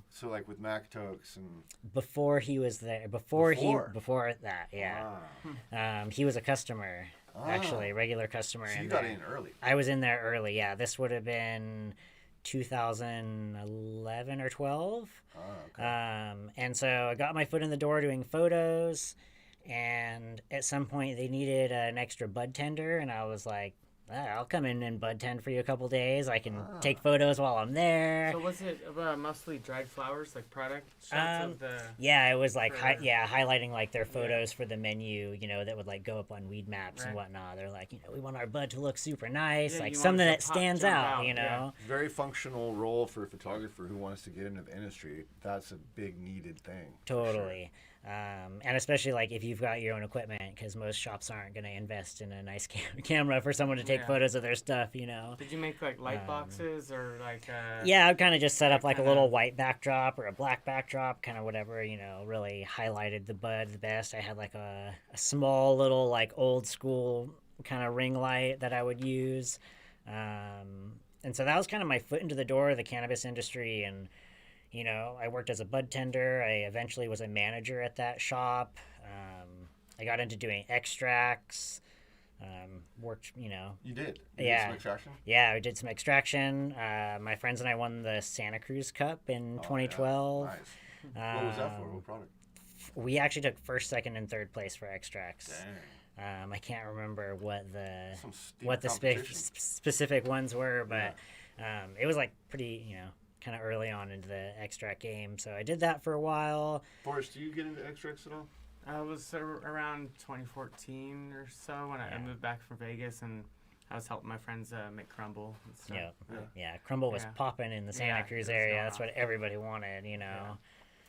A: So like with Mac Tokes and
B: before he was there, before that, yeah. He was a customer. Actually, regular customer.
A: So you got in early.
B: I was in there early, yeah. This would have been 2011 or 12.
A: Oh, okay.
B: And so I got my foot in the door doing photos, and at some point they needed an extra bud tender, and I was like, I'll come in and bud tend for you a couple days. I can take photos while I'm there.
D: So was it mostly dried flowers, like product shots of the?
B: Yeah, it was like highlighting like their photos for the menu, that would like go up on weed maps and whatnot. They're like, we want our bud to look super nice, like something that stands out,
A: Yeah. Very functional role for a photographer who wants to get into the industry. That's a big needed thing.
B: Totally. And especially like if you've got your own equipment, because most shops aren't going to invest in a nice camera for someone to take photos of their stuff,
D: Did you make like light boxes or like?
B: Yeah, I'd kind of just set up like a little white backdrop or a black backdrop, kind of whatever, really highlighted the bud the best. I had like a small little like old school kind of ring light that I would use. And so that was kind of my foot into the door of the cannabis industry. And I worked as a bud tender. I eventually was a manager at that shop. I got into doing extracts. Worked,
A: You did? You
B: yeah.
A: did some extraction?
B: Yeah, I did some extraction. My friends and I won the Santa Cruz Cup in 2012.
A: Yeah. Nice. What was that for? What product?
B: We actually took first, second, and third place for extracts.
A: Dang.
B: I can't remember what the
A: competition.
B: Specific ones were, but it was like pretty, kind of early on into the extract game. So I did that for a while.
A: Forrest, do you get into extracts at all?
D: I was around 2014 or so when I moved back from Vegas, and I was helping my friends make crumble and stuff.
B: Yeah. Crumble was popping in the Santa Cruz area. That's what everybody wanted,
D: Yeah.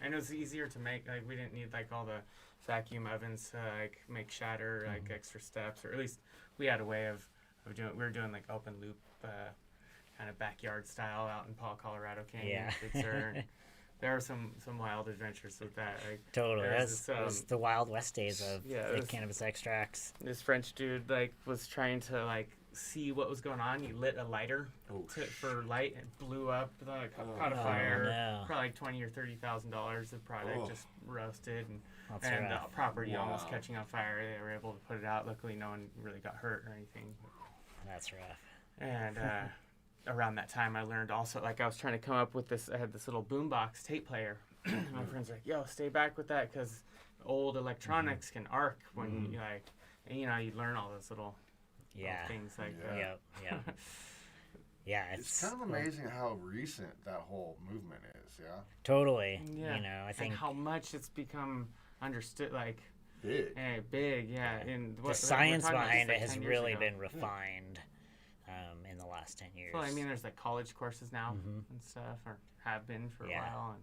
D: And it was easier to make. Like we didn't need like all the vacuum ovens to like make shatter, like extra steps, or at least we had a way of doing. We were doing like open loop, kind of backyard style out in Paul, Colorado Canyon. Big Sur. there are some wild adventures with that. Like,
B: totally. That was the Wild West days of Cannabis Extracts.
D: This French dude like was trying to like see what was going on. He lit a lighter for light and blew up. Caught a fire.
B: No.
D: Probably like $20,000 or $30,000 of product just roasted, and the property almost catching on fire. They were able to put it out. Luckily, no one really got hurt or anything.
B: That's rough.
D: And around that time, I learned also, like, I was trying to come up with this. I had this little boombox tape player. My friends were like, "Yo, stay back with that, because old electronics can arc when you like." And, you learn all those little things like that.
B: Yeah,
A: it's kind of amazing how recent that whole movement is. Yeah.
B: Totally.
D: Yeah.
B: I think
D: and how much it's become understood, like
A: big.
D: Yeah. And
B: the science behind it has really been refined in the last 10 years.
D: Well, I mean, there's like college courses now and stuff, or have been for a while. And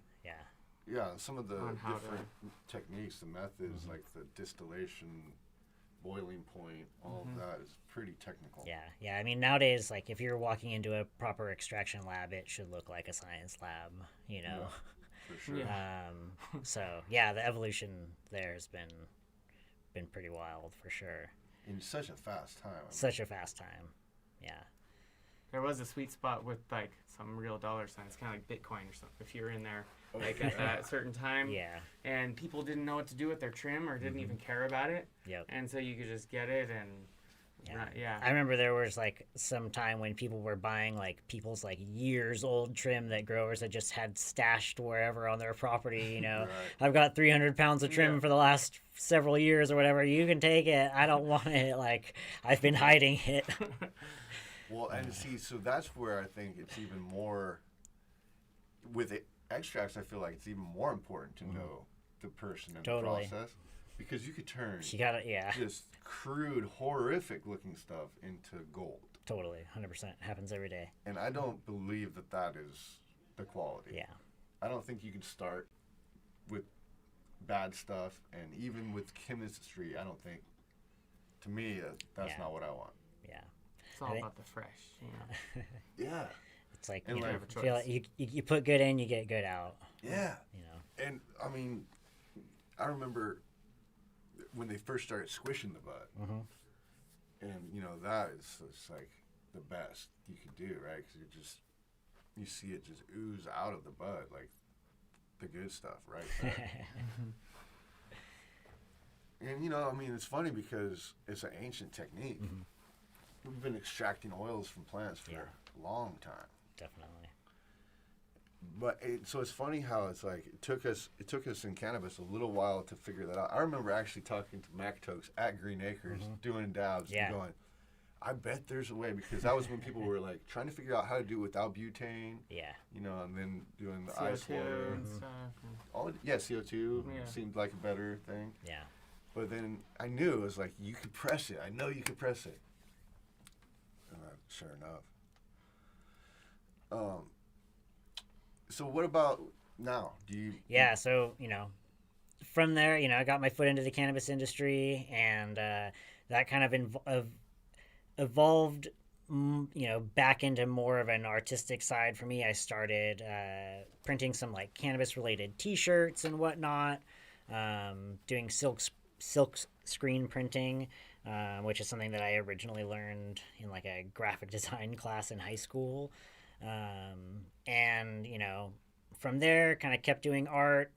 A: yeah, some of the different techniques, the methods, like the distillation, boiling point, all of that is pretty technical.
B: Yeah. I mean, nowadays, like, if you're walking into a proper extraction lab, it should look like a science lab,
A: Yeah, for sure.
B: So, the evolution there has been pretty wild, for sure.
A: In such a fast time.
B: Such a fast time, yeah.
D: There was a sweet spot with, like, some real dollar signs, kind of like Bitcoin or something. If you're in there, like, at that certain time, and people didn't know what to do with their trim or didn't even care about it, and so you could just get it and I
B: remember there was like some time when people were buying like people's like years old trim that growers had just had stashed wherever on their property. I've got 300 pounds of trim for the last several years or whatever. You can take it. I don't want it. Like, I've been hiding it.
A: Well, and see, so that's where I think it's even more with extracts. I feel like it's even more important to know the person and the process. Because you could turn just crude, horrific-looking stuff into gold.
B: Totally, 100%. Happens every day.
A: And I don't believe that is the quality.
B: Yeah.
A: I don't think you can start with bad stuff, and even with chemistry, I don't think, to me, that's not what I want.
B: Yeah.
D: It's all about the fresh.
A: Yeah.
B: It's like, feel like you put good in, you get good out.
A: Yeah. And, I mean, I remember when they first started squishing the bud, and that is just like the best you could do, right? Because you see it just ooze out of the bud, like the good stuff, right? And I mean, it's funny because it's an ancient technique. We've been extracting oils from plants for a long time.
B: Definitely.
A: But so it's funny how it's like it took us in cannabis a little while to figure that out. I remember actually talking to Mac Tokes at Green Acres, doing dabs, and going, I bet there's a way, because that was when people were like trying to figure out how to do it without butane.
B: Yeah.
A: And then doing the
D: CO2
A: ice water
D: and stuff.
A: CO2 seemed like a better thing.
B: Yeah.
A: But then I knew it was like you could press it. I know you could press it. And sure enough. So what about now? Do you?
B: Yeah, so from there, I got my foot into the cannabis industry, and that kind of evolved, back into more of an artistic side for me. I started printing some like cannabis-related T-shirts and whatnot, doing silk screen printing, which is something that I originally learned in like a graphic design class in high school. And from there kind of kept doing art.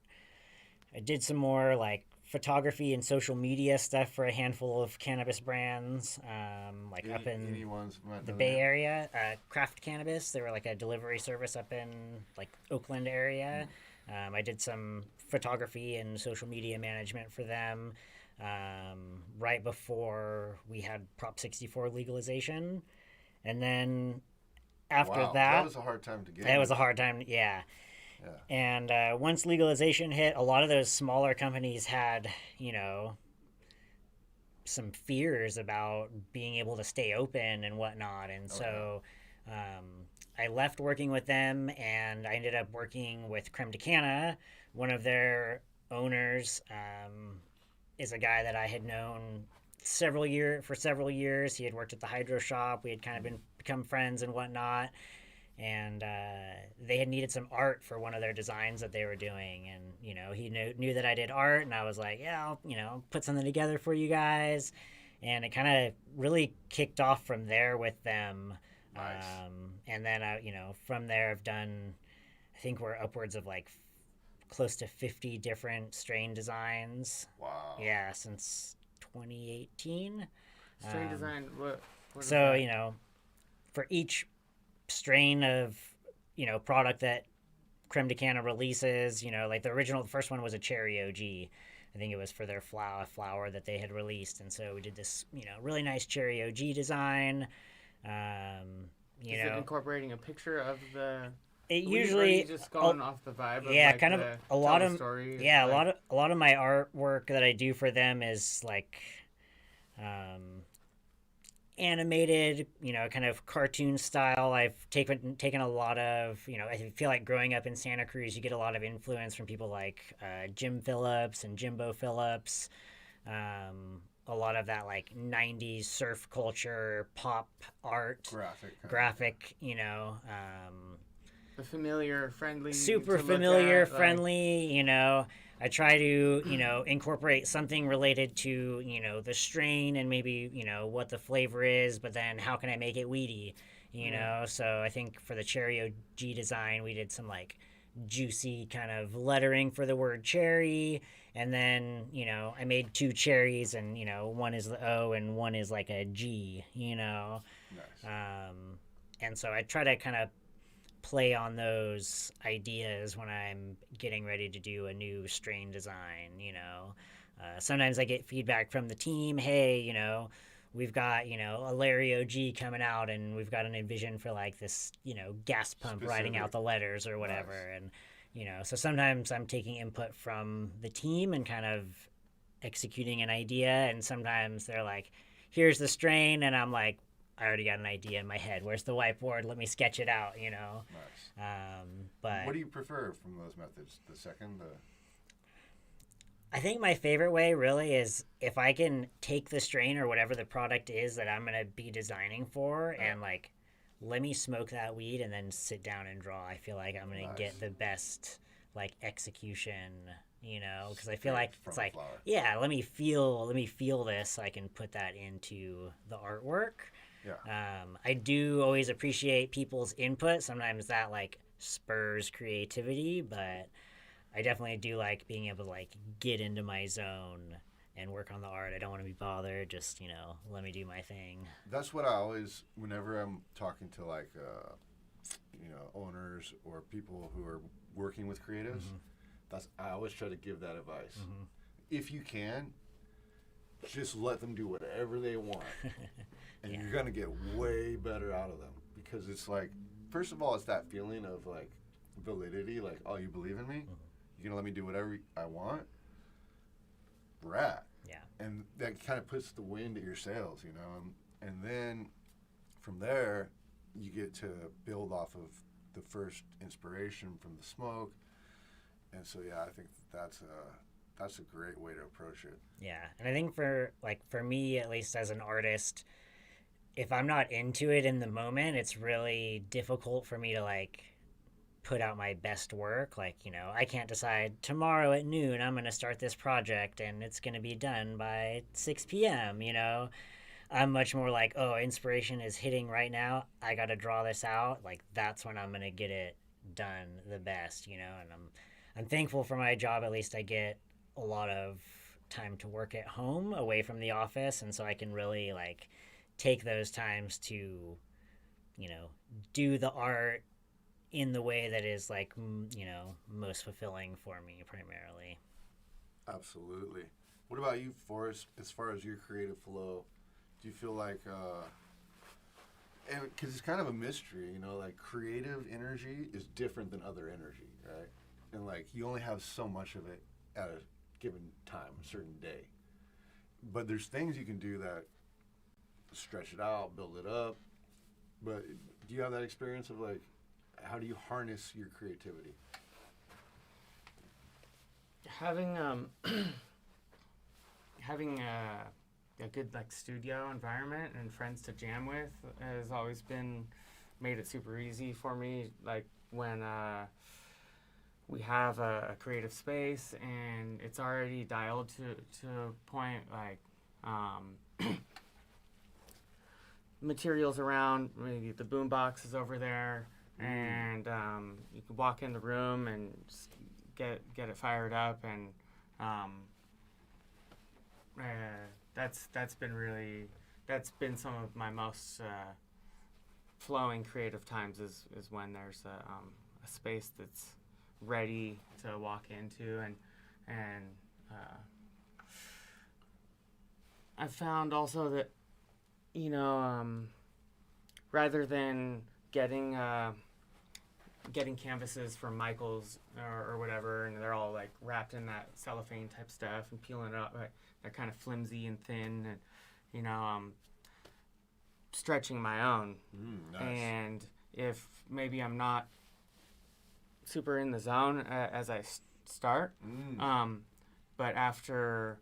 B: I did some more like photography and social media stuff for a handful of cannabis brands, up in the Bay Area. Craft Cannabis, they were like a delivery service up in like Oakland area. I did some photography and social media management for them right before we had Prop 64 legalization. And then after that
A: was a hard time to get.
B: It was a hard time, yeah. And once legalization hit, a lot of those smaller companies had, some fears about being able to stay open and whatnot. And so I left working with them, and I ended up working with Creme de Canna. One of their owners is a guy that I had known for several years. He had worked at the hydro shop. We had kind of become friends and whatnot. and they had needed some art for one of their designs that they were doing, and he knew that I did art, and I was like, yeah, I'll put something together for you guys, and it kind of really kicked off from there with them.
A: Nice.
B: And then from there I've done, I think we're upwards of like close to 50 different strain designs.
A: Wow.
B: Yeah, since 2018.
D: Strain design, what
B: so for each strain of product that Creme de Canna releases, like the first one was a cherry OG. I think it was for their flower that they had released, and so we did this really nice cherry OG design.
D: Is it incorporating a picture of the?
B: It usually
D: just going off the vibe. Of
B: yeah,
D: like
B: kind of a lot of
D: story,
B: yeah,
D: like...
B: a lot of my artwork that I do for them is like animated, kind of cartoon style. I've taken a lot of, I feel like growing up in Santa Cruz, you get a lot of influence from people like Jim Phillips and Jimbo Phillips. A lot of that like 90s surf culture, pop art, graphic,
D: the familiar, friendly,
B: super familiar, friendly, I try to, incorporate something related to, the strain and maybe, what the flavor is, but then how can I make it weedy, So I think for the cherry OG design, we did some like juicy kind of lettering for the word cherry. And then, I made 2 cherries and, one is the O and one is like a G, Nice. And so I try to kind of play on those ideas when I'm getting ready to do a new strain design, Sometimes I get feedback from the team, hey, we've got, a Larry OG coming out and we've got an envision for like this, gas pump writing out the letters or whatever. Nice. And, so sometimes I'm taking input from the team and kind of executing an idea. And sometimes they're like, here's the strain. And I'm like, I already got an idea in my head. Where's the whiteboard? Let me sketch it out,
A: Nice.
B: But
A: what do you prefer from those methods? The second?
B: I think my favorite way really is if I can take the strain or whatever the product is that I'm going to be designing for and like, let me smoke that weed and then sit down and draw. I feel like I'm going to get the best like execution, because I feel like it's like, yeah, let me feel this so I can put that into the artwork. Yeah. I do always appreciate people's input. Sometimes that like spurs creativity, but I definitely do like being able to like get into my zone and work on the art. I don't want to be bothered. Just, let me do my thing.
A: That's what I always, whenever I'm talking to like, owners or people who are working with creatives, I always try to give that advice. Mm-hmm. If you can, just let them do whatever they want. And you're going to get way better out of them. Because it's like, first of all, it's that feeling of like validity, like, oh, you believe in me? You're going to let me do whatever I want? Rat.
B: Yeah.
A: And that kind of puts the wind at your sails, And then from there, you get to build off of the first inspiration from the smoke. And so, yeah, I think that's a great way to approach it.
B: Yeah. And I think for me, at least as an artist, if I'm not into it in the moment, it's really difficult for me to like put out my best work. Like, I can't decide tomorrow at noon I'm going to start this project and it's going to be done by 6 p.m., I'm much more like, oh, inspiration is hitting right now. I got to draw this out. Like, that's when I'm going to get it done the best, and I'm thankful for my job. At least I get a lot of time to work at home away from the office. And so I can really like take those times to, do the art in the way that is like, most fulfilling for me primarily.
A: Absolutely. What about you, Forrest, as far as your creative flow? Do you feel like, and because it's kind of a mystery, like creative energy is different than other energy, right? And like you only have so much of it at a given time, a certain day. But there's things you can do that stretch it out, build it up. But do you have that experience of like, how do you harness your creativity?
D: Having a good like studio environment and friends to jam with has always been made it super easy for me. Like when we have a creative space and it's already dialed to a point, like materials around, maybe the boom box is over there, and you can walk in the room and just get it fired up, and that's been some of my most flowing creative times is when there's a space that's ready to walk into, and I've found also that, you know, rather than getting canvases from Michael's or whatever, and they're all like wrapped in that cellophane type stuff and peeling it up, right? They're kind of flimsy and thin, and you know, stretching my own.
A: Nice.
D: And if maybe I'm not super in the zone as I start, but after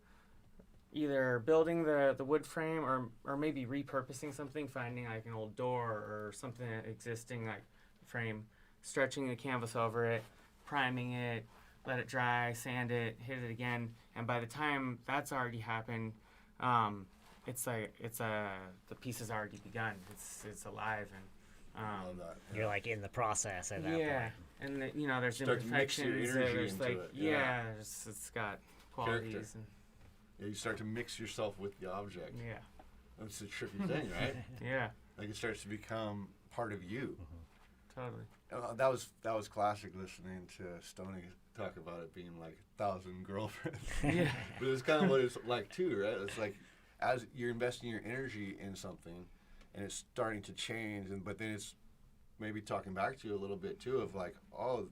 D: either building the wood frame or maybe repurposing something, finding like an old door or something existing like frame, stretching the canvas over it, priming it, let it dry, sand it, hit it again, and by the time that's already happened, it's the piece has already begun. It's alive, and
A: I love that.
B: You're like in the process at that point.
D: And you know, there's
A: Start to mix your
D: imperfections.
A: energy
D: There's
A: into
D: like
A: it,
D: it's got qualities.
A: Character.
D: And,
A: Yeah, you start to mix yourself with the object.
D: yeah,
A: That's a trippy thing, right?
D: yeah,
A: Like it starts to become part of you.
D: totally.
A: That was classic listening to Stony talk about it being like 1,000 girlfriends.
D: Yeah,
A: But it's kind of what it's like too, right? It's like as you're investing your energy in something and it's starting to change, but then it's maybe talking back to you a little bit too of like, oh,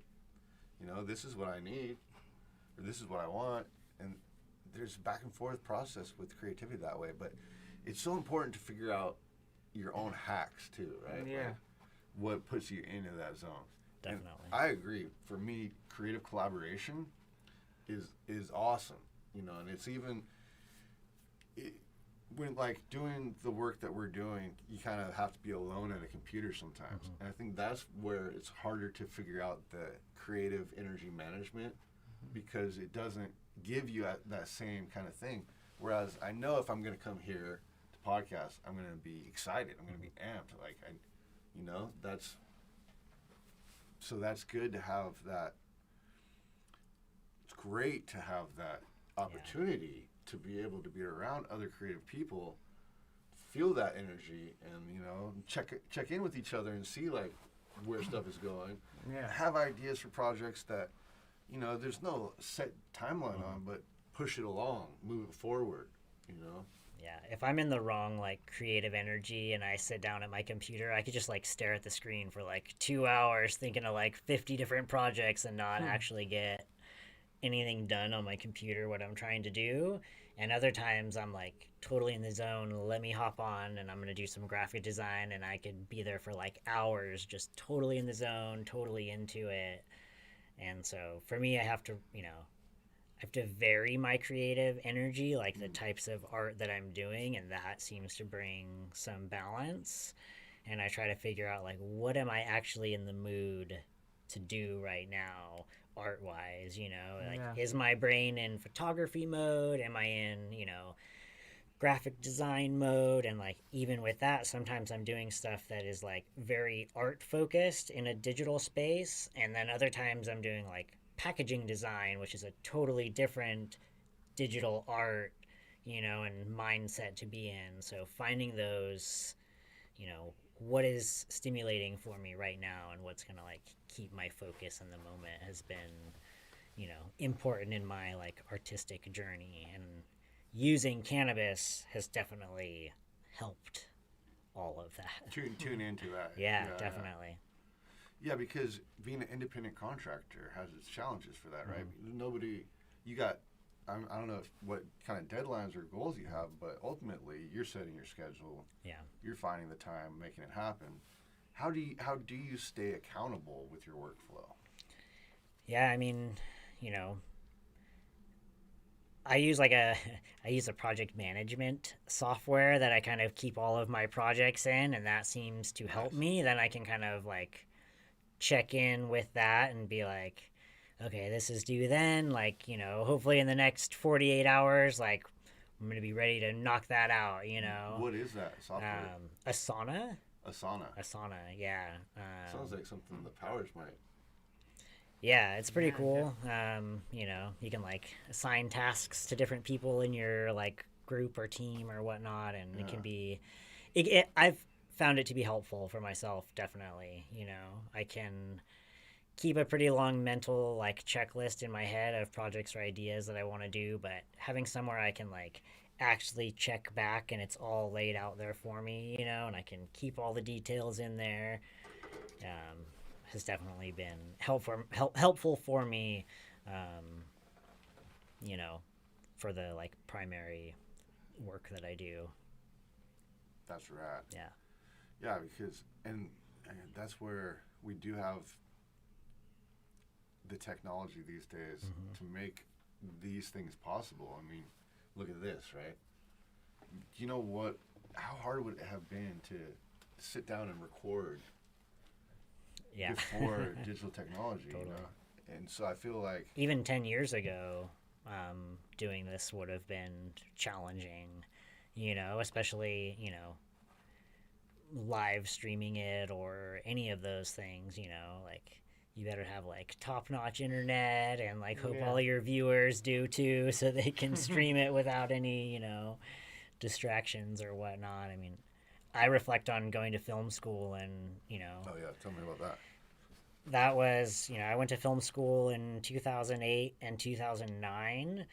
A: you know, this is what I need or this is what I want. And there's a back and forth process with creativity that way. But it's so important to figure out your own hacks too, right?
D: Yeah.
A: Like what puts you into that zone.
B: Definitely.
A: And I agree. For me, creative collaboration is awesome, you know, and it's even when like doing the work that we're doing, you kind of have to be alone at a computer sometimes, and I think that's where it's harder to figure out the creative energy management because it doesn't give you that same kind of thing. Whereas I know if I'm going to come here to podcast, I'm going to be excited. I'm going to be amped. Like that's good to have that. It's great to have that opportunity to be able to be around other creative people, feel that energy, and you know, check in with each other and see like where stuff is going.
D: Yeah.
A: Have ideas for projects that, you know, there's no set timeline on, but push it along, move it forward, you know?
B: Yeah, if I'm in the wrong like creative energy and I sit down at my computer, I could just like stare at the screen for like 2 hours thinking of like 50 different projects and not actually get anything done on my computer what I'm trying to do. And other times I'm like totally in the zone, let me hop on and I'm going to do some graphic design, and I could be there for like hours just totally in the zone, totally into it. And so for me, I have to vary my creative energy, like the types of art that I'm doing, and that seems to bring some balance. And I try to figure out like, what am I actually in the mood to do right now, art-wise, you know? Like, is my brain in photography mode? Am I in, you know, graphic design mode? And like, even with that, sometimes I'm doing stuff that is like very art focused in a digital space, and then other times I'm doing like packaging design, which is a totally different digital art, you know, and mindset to be in. So finding those, you know, what is stimulating for me right now and what's going to like keep my focus in the moment has been, you know, important in my like artistic journey. And using cannabis has definitely helped all of that.
A: Tune into that.
B: Yeah, definitely.
A: Yeah, because being an independent contractor has its challenges for that, right? You got, I don't know what kind of deadlines or goals you have, but ultimately you're setting your schedule.
B: Yeah.
A: You're finding the time, making it happen. How do you stay accountable with your workflow?
B: Yeah, I mean, you know, I use I use a project management software that I kind of keep all of my projects in, and that seems to help me. Then I can kind of like check in with that and be like, okay, this is due then. Like, you know, hopefully in the next 48 hours, like I'm gonna be ready to knock that out. You know.
A: What is that software?
B: Asana.
A: Asana.
B: Yeah.
A: Sounds like something the Powers might.
B: Yeah, it's pretty cool. You know, you can like assign tasks to different people in your like group or team or whatnot, and it can be. I've found it to be helpful for myself, definitely. You know, I can keep a pretty long mental like checklist in my head of projects or ideas that I want to do, but having somewhere I can like actually check back and it's all laid out there for me, you know, and I can keep all the details in there. Has definitely been helpful for me, you know, for the like primary work that I do.
A: That's rad.
B: Yeah.
A: Yeah, because and that's where we do have the technology these days to make these things possible. I mean, look at this, right? You know what? How hard would it have been to sit down and record?
B: Yeah.
A: Before digital technology,
B: Totally.
A: You know? And so I feel like
B: even 10 years ago, doing this would have been challenging, you know, especially, you know, live streaming it or any of those things, you know, like you better have like top-notch internet and like hope all your viewers do too, so they can stream it without any, you know, distractions or whatnot. I mean, I reflect on going to film school and, you know.
A: Oh yeah, tell me about that.
B: That was, you know, I went to film school in 2008 and 2009.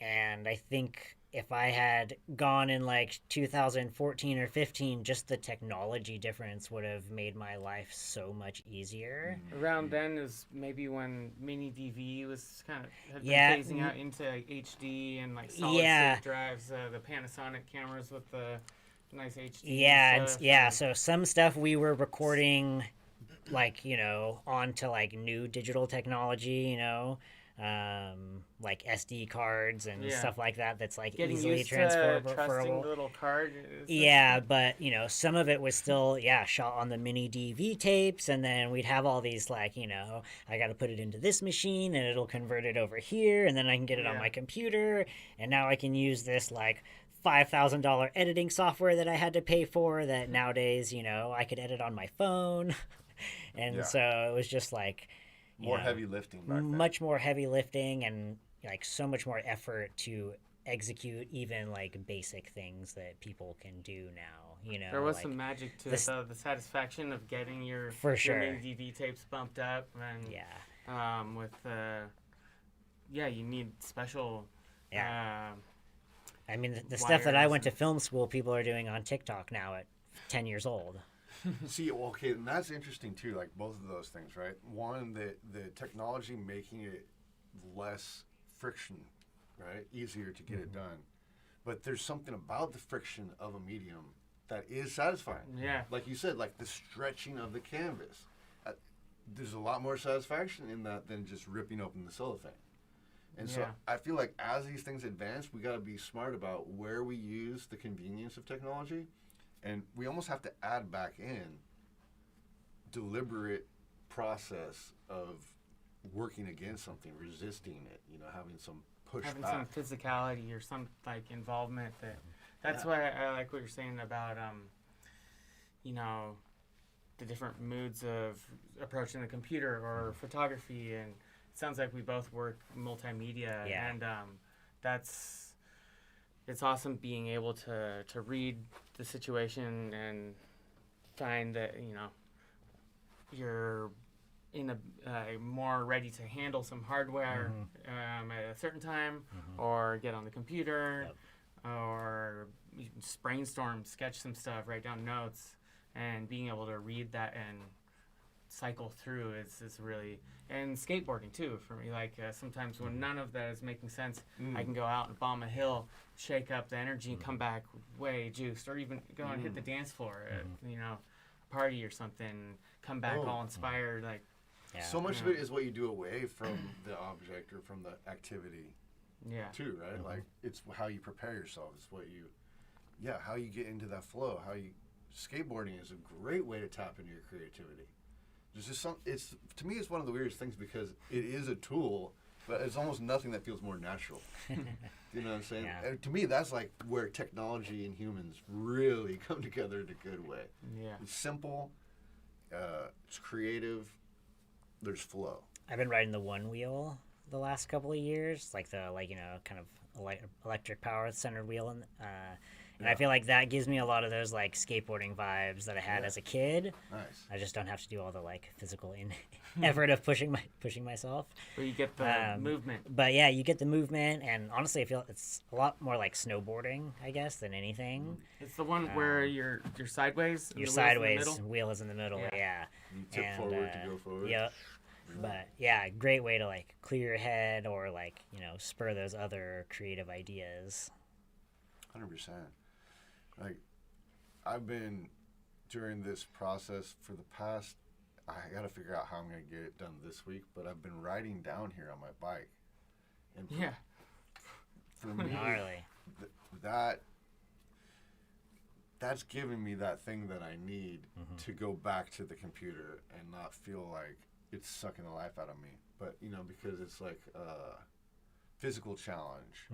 B: And I think if I had gone in like 2014 or 15, just the technology difference would have made my life so much easier.
D: Around then is maybe when mini DV was kind of had been phasing out into HD and like solid state drives, the Panasonic cameras with the nice HD.
B: Yeah, so some stuff we were recording like, you know, onto like new digital technology, you know, like SD cards and stuff like that. That's like
D: getting
B: easily
D: used
B: transferable.
D: To trusting the little card.
B: But you know, some of it was still shot on the mini DV tapes, and then we'd have all these like, you know, I got to put it into this machine and it'll convert it over here, and then I can get it on my computer, and now I can use this like $5,000 editing software that I had to pay for that nowadays, you know, I could edit on my phone. And so it was just like
A: more heavy lifting back then.
B: Much more heavy lifting and like so much more effort to execute even like basic things that people can do now, you know.
D: There was
B: like,
D: some magic to the satisfaction of getting your
B: your
D: mini DV tapes bumped up and you need special
B: I mean, the stuff that I went to film school, people are doing on TikTok now at 10 years old.
A: See, okay, and that's interesting too, like both of those things, right? One, the technology making it less friction, right? Easier to get it done. But there's something about the friction of a medium that is satisfying.
D: Yeah.
A: Like you said, like the stretching of the canvas. There's a lot more satisfaction in that than just ripping open the cellophane. And so I feel like as these things advance, we got to be smart about where we use the convenience of technology. And we almost have to add back in deliberate process of working against something, resisting it, you know, having some pushback.
D: Having some physicality or some like involvement. That's why I like what you're saying about, you know, the different moods of approaching the computer or photography. And it sounds like we both work multimedia.
B: Yeah.
D: And it's awesome being able to read the situation and find that, you know, you're in a more ready to handle some hardware at a certain time, or get on the computer, or just brainstorm, sketch some stuff, write down notes, and being able to read that and cycle through is really, and skateboarding too for me. Like sometimes when none of that is making sense, I can go out and bomb a hill, shake up the energy, and come back way juiced, or even go and hit the dance floor at, you know, a party or something, come back all inspired. Like
B: Yeah.
A: So much of it is what you do away from the object or from the activity.
D: Yeah.
A: Too, right? Like it's how you prepare yourself. It's what you, how you get into that flow. Skateboarding is a great way to tap into your creativity. There's just to me, it's one of the weirdest things because it is a tool, but it's almost nothing that feels more natural. You know what I'm saying?
B: Yeah.
A: And to me, that's like where technology and humans really come together in a good way.
D: Yeah.
A: It's simple. It's creative. There's flow.
B: I've been riding the one wheel the last couple of years, like the kind of electric power centered wheel, and I feel like that gives me a lot of those like skateboarding vibes that I had as a kid.
A: Nice.
B: I just don't have to do all the like physical effort of pushing myself.
D: But you get the movement.
B: But yeah, you get the movement, and honestly, I feel it's a lot more like snowboarding, I guess, than anything.
D: It's the one where you're sideways.
B: You're sideways, wheel is in the middle. Yeah.
A: You tip forward to go forward.
B: Yep. But yeah, great way to like clear your head or like spur those other creative ideas.
A: 100%. Like I've been during this process for the past. I got to figure out how I'm going to get it done this week. But I've been riding down here on my bike, and for me,
B: gnarly.
A: That's given me that thing that I need to go back to the computer and not feel like it's sucking the life out of me. But because it's like a physical challenge.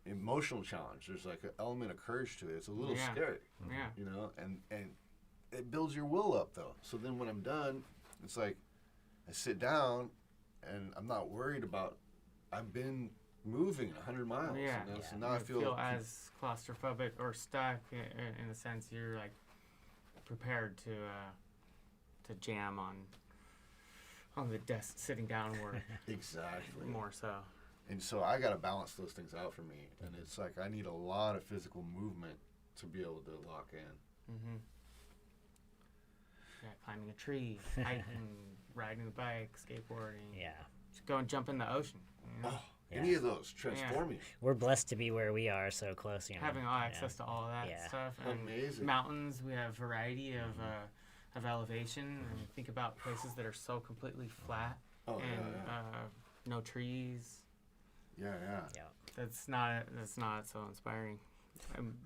A: Emotional challenge. There's like an element of courage to it. It's a little scary. And it builds your will up though. So then when I'm done, it's like I sit down and I'm not worried about. I've been moving 100 miles. So now I feel
D: as claustrophobic or stuck in a sense. You're like prepared to jam on the desk, sitting downward.
A: Exactly.
D: More so.
A: And so I got to balance those things out for me. And it's like I need a lot of physical movement to be able to lock in.
D: Yeah, climbing a tree, hiking, riding the bike, skateboarding.
B: Yeah.
D: Just go and jump in the ocean.
A: Any of those transforming.
B: We're blessed to be where we are so close.
D: Having all access to all of that stuff. And
A: amazing.
D: Mountains, we have variety of elevation. And think about places that are so completely flat no trees.
A: Yeah.
D: That's not so inspiring.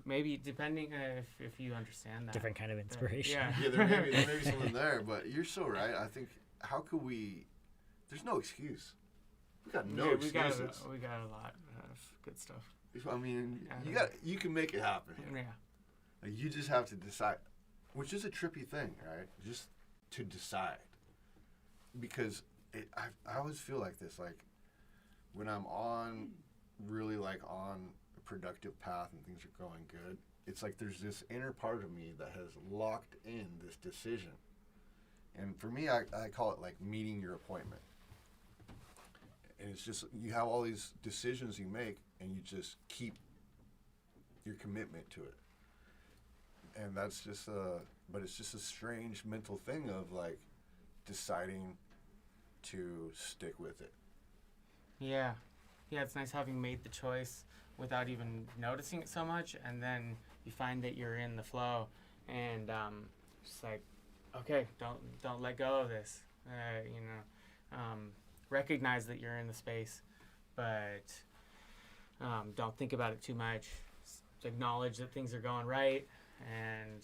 D: Maybe depending if you understand that.
B: Different kind of inspiration.
A: There may be something there, but you're so right. I think how could we? There's no excuse. We got no excuses.
D: We got a lot of good stuff.
A: I mean, you can make it happen.
D: Yeah.
A: Like you just have to decide, which is a trippy thing, right? Just to decide, because I always feel like this, like when I'm really on a productive path and things are going good, it's like there's this inner part of me that has locked in this decision. And for me, I call it like meeting your appointment. And it's just, you have all these decisions you make and you just keep your commitment to it. And that's just but it's just a strange mental thing of like deciding to stick with it.
D: Yeah, it's nice having made the choice without even noticing it so much, and then you find that you're in the flow, and just like, okay, don't let go of this. Recognize that you're in the space, but don't think about it too much. Just acknowledge that things are going right, and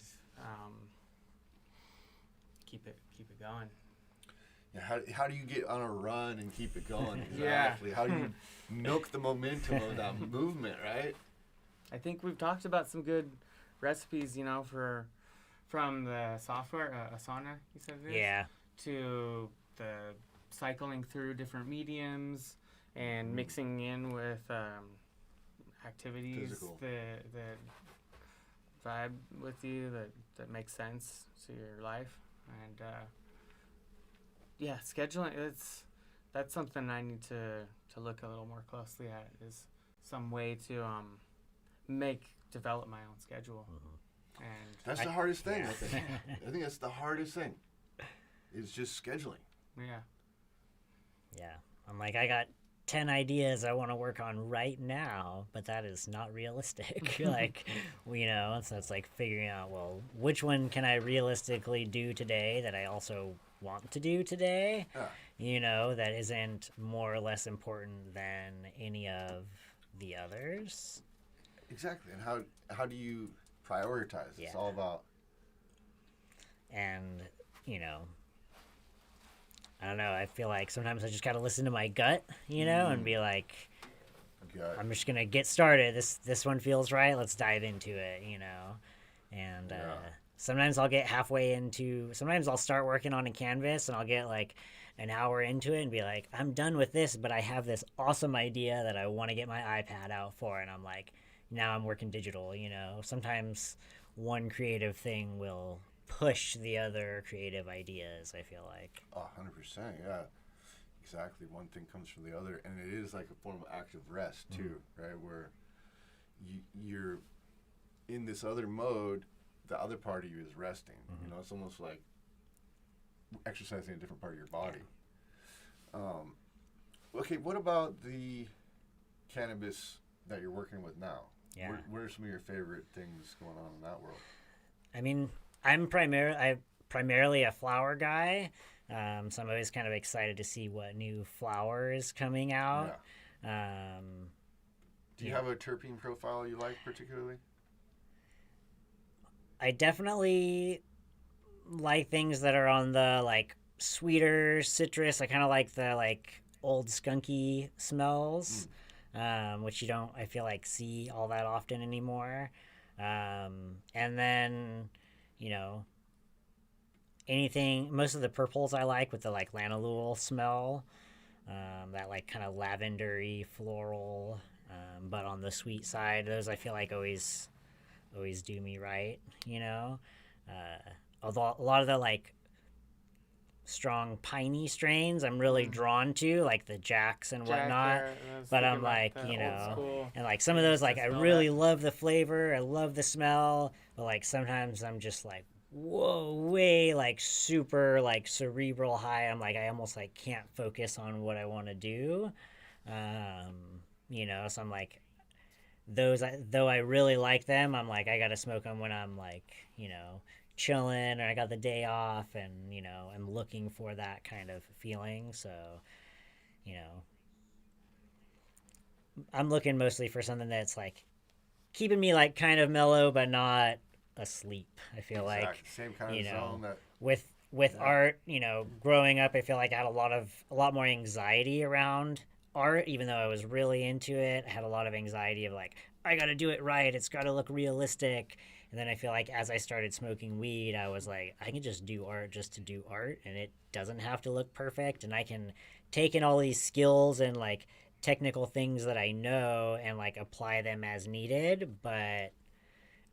D: keep it going.
A: Yeah, how do you get on a run and keep it going? Exactly. How do you milk the momentum of that movement, right?
D: I think we've talked about some good recipes, from the software, Asana, you said it is?
B: Yeah.
D: To the cycling through different mediums and mixing in with activities that vibe with you, that make sense to your life. And scheduling, that's something I need to look a little more closely at, is some way to develop my own schedule. And
A: that's the hardest thing, I think. I think that's the hardest thing. Is just scheduling.
D: Yeah.
B: Yeah. I'm like, I got 10 ideas I want to work on right now, but that is not realistic. Like, you know, so it's like figuring out, well, which one can I realistically do today that I also want to do today? You know, that isn't more or less important than any of the others.
A: Exactly. And how do you prioritize?
B: Yeah.
A: It's all about.
B: And, you know, I don't know. I feel like sometimes I just gotta listen to my gut, you know, and be like, I'm just gonna get started. This one feels right. Let's dive into it, you know. And sometimes I'll get halfway into. Sometimes I'll start working on a canvas and I'll get like an hour into it and be like, I'm done with this, but I have this awesome idea that I want to get my iPad out for, and I'm like, now I'm working digital, you know. Sometimes one creative thing will push the other creative ideas, I feel like.
A: 100%, yeah. Exactly. One thing comes from the other, and it is like a form of active rest too, right? Where you're in this other mode, the other part of you is resting. You know, it's almost like exercising a different part of your body. Okay, what about the cannabis that you're working with now?
B: Yeah.
A: What are some of your favorite things going on in that world?
B: I mean, I'm primarily a flower guy, so I'm always kind of excited to see what new flower is coming out.
A: Yeah. Do you have a terpene profile you like particularly?
B: I definitely like things that are on the like sweeter citrus. I kind of like the like old skunky smells, which you don't, I feel like, see all that often anymore. And then, you know, most of the purples I like with the like lanolin smell, that like kind of lavendery floral, but on the sweet side. Those I feel like always do me right, you know. Although a lot of the like strong piney strains I'm really drawn to, like the Jacks and whatnot. But I'm like, you know, and like some of those, like I really love the flavor, I love the smell, but like sometimes I'm just like, whoa, way like super like cerebral high. I'm like, I almost like can't focus on what I want to do. You know, so I'm like, though I really like them, I'm like, I gotta smoke them when I'm like, you know, chilling, or I got the day off, and you know, I'm looking for that kind of feeling. So, you know, I'm looking mostly for something that's like keeping me like kind of mellow but not asleep. I feel like
A: same kind
B: you
A: of
B: know,
A: zone that
B: with art, you know, growing up, I feel like I had a lot more anxiety around art. Even though I was really into it, I had a lot of anxiety of like, I gotta do it right, it's gotta look realistic. And then I feel like as I started smoking weed, I was like, I can just do art just to do art, and it doesn't have to look perfect, and I can take in all these skills and like technical things that I know and like apply them as needed, but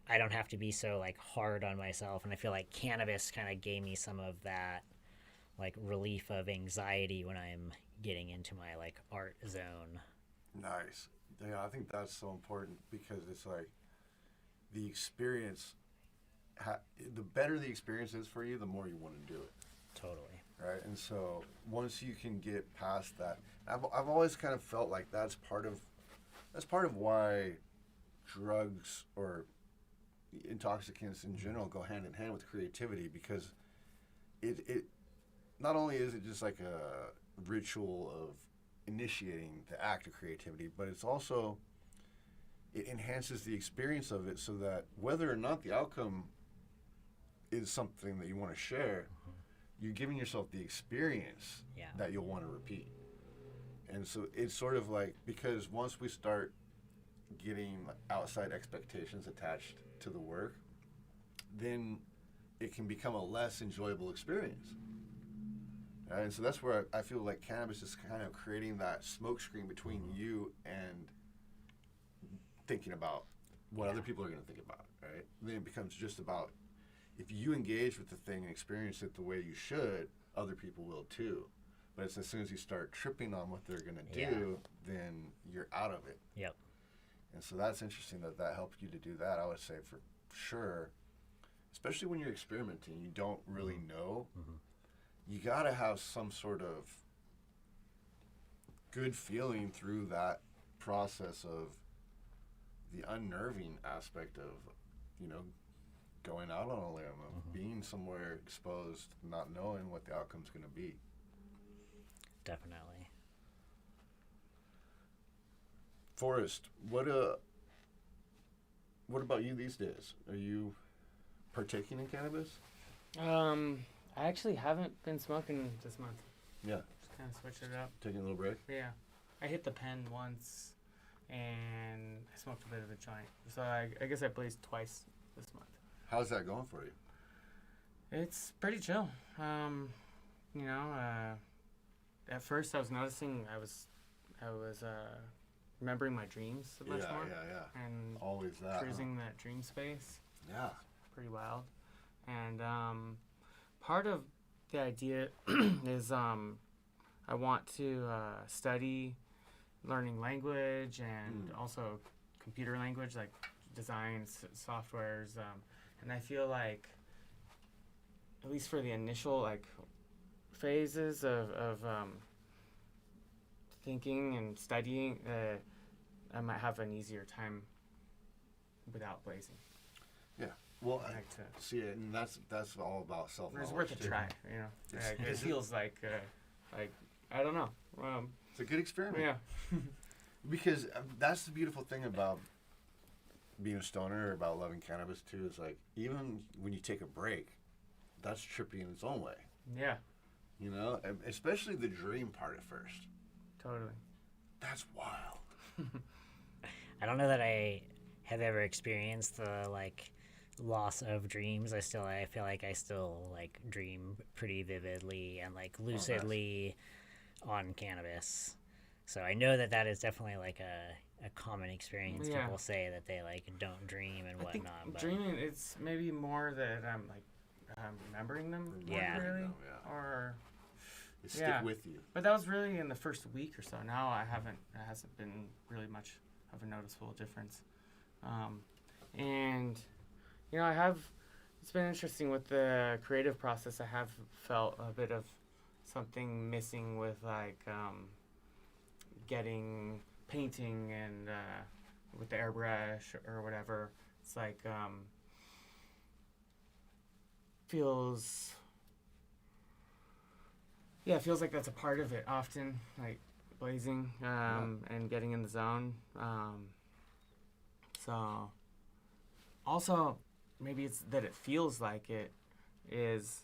B: I don't have to be so like hard on myself. And I feel like cannabis kind of gave me some of that like relief of anxiety when I'm getting into my like art zone.
A: Nice. Yeah, I think that's so important, because it's like the experience, the better the experience is for you, the more you want to do it.
B: Totally.
A: Right. And so once you can get past that, I've always kind of felt like that's part of why drugs or intoxicants in general go hand in hand with creativity, because it not only is it just like a ritual of initiating the act of creativity, but it's also, it enhances the experience of it, so that whether or not the outcome is something that you want to share, you're giving yourself the experience that you'll want to repeat. And so it's sort of like, because once we start getting outside expectations attached to the work, then it can become a less enjoyable experience. Right? And so that's where I feel like cannabis is kind of creating that smokescreen between you and thinking about what other people are going to think about, right? And then it becomes just about, if you engage with the thing and experience it the way you should, other people will too. But it's as soon as you start tripping on what they're going to do, then you're out of it.
B: Yep.
A: And so that's interesting that helped you to do that, I would say, for sure. Especially when you're experimenting, you don't really know. You got to have some sort of good feeling through that process of the unnerving aspect of, you know, going out on a limb, of being somewhere exposed, not knowing what the outcome's going to be.
B: Definitely.
A: Forrest, what about you these days? Are you partaking in cannabis?
D: I actually haven't been smoking this month.
A: Yeah.
D: Just kind of switched it up.
A: Taking a little break?
D: Yeah. I hit the pen once, and I smoked a bit of a joint. So I guess I blazed twice this month.
A: How's that going for you?
D: It's pretty chill. You know, at first I was noticing I was remembering my dreams much more.
A: Yeah.
D: And
A: Always that.
D: cruising that dream space.
A: Yeah.
D: Pretty wild. And part of the idea is I want to study learning language and also computer language, like design softwares. And I feel like, at least for the initial like phases of thinking and studying, I might have an easier time without blazing.
A: Yeah. Well,
D: I like to
A: see, and that's all about self-knowledge.
D: It's worth a try, you know. It feels like I don't know.
A: It's a good experiment.
D: Yeah.
A: Because that's the beautiful thing about being a stoner, or about loving cannabis too, is like, even when you take a break, that's trippy in its own way.
D: Yeah.
A: You know, especially the dream part at first.
D: Totally.
A: That's wild.
B: I don't know that I have ever experienced the like loss of dreams. I feel like I still like dream pretty vividly and like lucidly on cannabis. So I know that is definitely like a common experience.
D: Yeah.
B: People say that they like don't dream and whatnot.
D: I think
B: but
D: dreaming, it's maybe more that I'm like remembering them more clearly, or
A: They stick with you.
D: But that was really in the first week or so. Now it hasn't been really much of a noticeable difference. And you know, it's been interesting with the creative process. I have felt a bit of something missing with like getting painting and with the airbrush or whatever. It's like feels like that's a part of it often, like blazing and getting in the zone. So also maybe it's that it feels like it is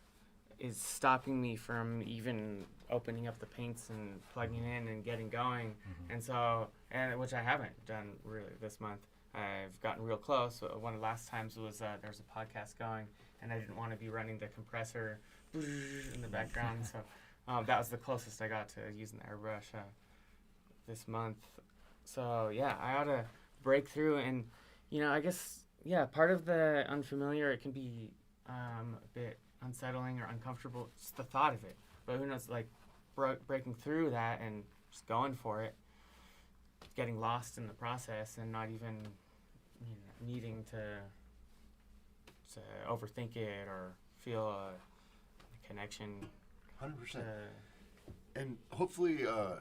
D: stopping me from even opening up the paints and plugging in and getting going. And so, which I haven't done really this month. I've gotten real close. One of the last times was there's a podcast going, and I didn't want to be running the compressor in the background. So that was the closest I got to using the airbrush this month. So yeah, I ought to break through. And you know, I guess part of the unfamiliar, it can be a bit unsettling or uncomfortable, just the thought of it. But who knows, like breaking through that and just going for it, getting lost in the process and not even needing to overthink it or feel a connection.
A: 100%. And hopefully, I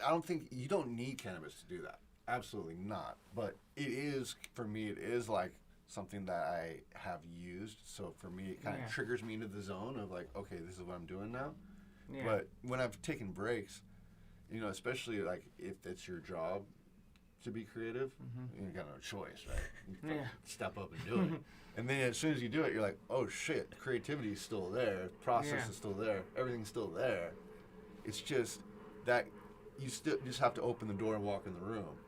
A: don't think you don't need cannabis to do that. Absolutely not. But it is, for me, it is like something that I have used. So for me, it kind of triggers me into the zone of like, okay, this is what I'm doing now. Yeah. But when I've taken breaks, you know, especially like if it's your job to be creative, you got no choice, right? You step up and do it. And then as soon as you do it, you're like, oh shit, creativity is still there, process is still there, everything's still there. It's just that you still just have to open the door and walk in the room.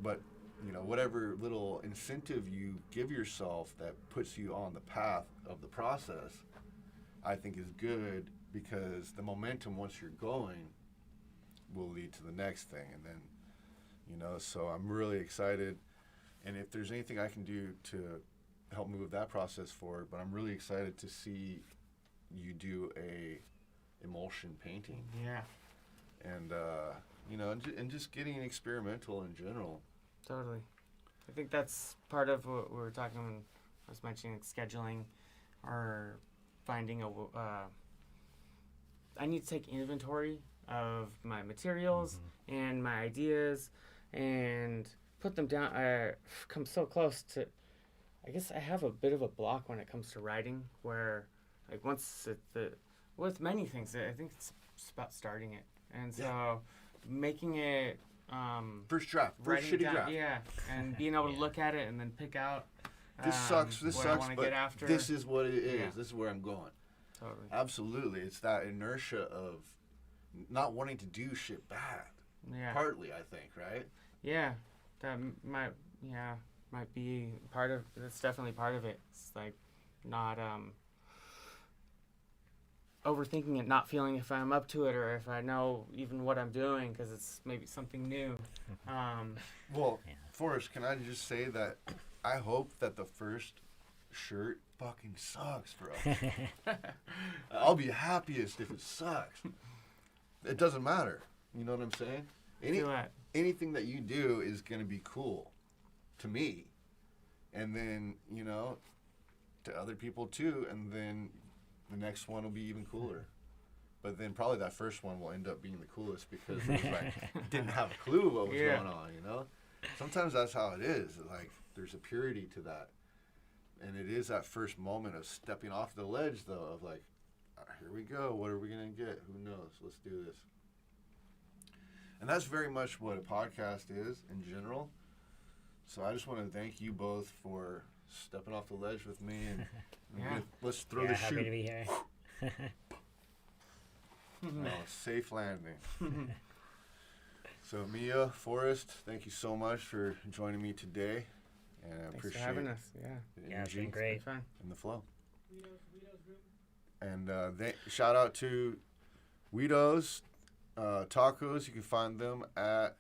A: But you know, whatever little incentive you give yourself that puts you on the path of the process, I think is good, because the momentum, once you're going, will lead to the next thing. And then, you know, so I'm really excited. And if there's anything I can do to help move that process forward, but I'm really excited to see you do a emulsion painting.
D: Yeah.
A: And, you know, and just getting experimental in general.
D: Totally. I think that's part of what we were talking when I was mentioning, like, scheduling or finding I need to take inventory of my materials and my ideas and put them down. I come so close to, I guess I have a bit of a block when it comes to writing, where like with many things, I think it's about starting it. And so making it,
A: first shitty draft.
D: Yeah, and being able to look at it and then pick out
A: this sucks,
D: but
A: this is what it is.
D: Yeah.
A: This is where I'm going.
D: Totally.
A: Absolutely. It's that inertia of not wanting to do shit bad.
D: Yeah.
A: Partly, I think, right?
D: Yeah. That might be part of, that's definitely part of it. It's like not overthinking it, not feeling if I'm up to it or if I know even what I'm doing because it's maybe something new.
A: Well, Forrest, can I just say that I hope that the first shirt fucking sucks, bro. I'll be happiest if it sucks. It doesn't matter. You know what I'm saying? Anything that you do is going to be cool to me. And then, you know, to other people too. And then the next one will be even cooler. But then probably that first one will end up being the coolest because it was like, didn't have a clue what was going on, you know? Sometimes that's how it is. Like, there's a purity to that. And it is that first moment of stepping off the ledge, though, of like, here we go. What are we going to get? Who knows? Let's do this. And that's very much what a podcast is in general. So I just want to thank you both for stepping off the ledge with me. And let's throw the
B: happy
A: shoot.
B: to be here.
A: Safe landing. So Mia, Forrest, thank you so much for joining me today. And I
D: Thanks
A: appreciate
D: for having us.
A: the
B: It's
A: energy
B: been great.
A: and the flow. And shout out to Guido's Tacos. You can find them at...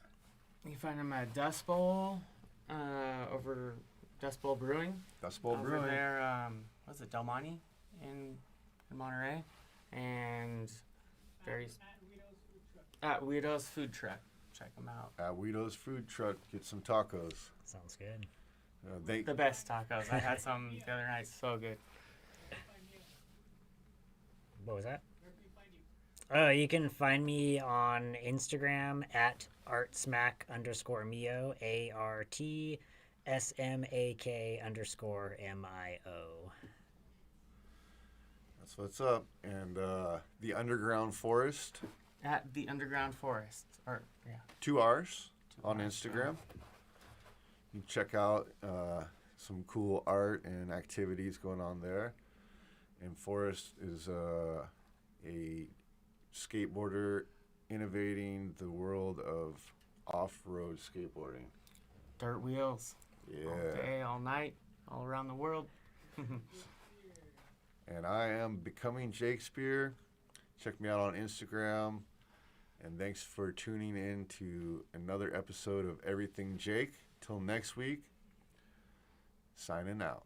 D: You can find them at Dust Bowl, over Dust Bowl Brewing.
A: Dust Bowl
D: over
A: Brewing.
D: there, what's it, Del Monte in Monterey. And at Guido's Food Truck. Check them out.
A: At Guido's Food Truck, get some tacos.
B: Sounds good.
D: The best tacos. I had some the other night. So good.
B: What was that? Oh, you can find me on Instagram at artsmack_Mio, ARTSMAK_MIO.
A: That's what's up. And the Underground Forest.
D: At the Underground Forest.
A: 2 R's on
D: R's,
A: Instagram. You can check out some cool art and activities going on there. And Forrest is a skateboarder innovating the world of off-road skateboarding.
D: Dirt wheels.
A: Yeah.
D: All day, all night, all around the world.
A: And I am Becoming Jakespeare. Check me out on Instagram. And thanks for tuning in to another episode of Everything Jake. Till next week, signing out.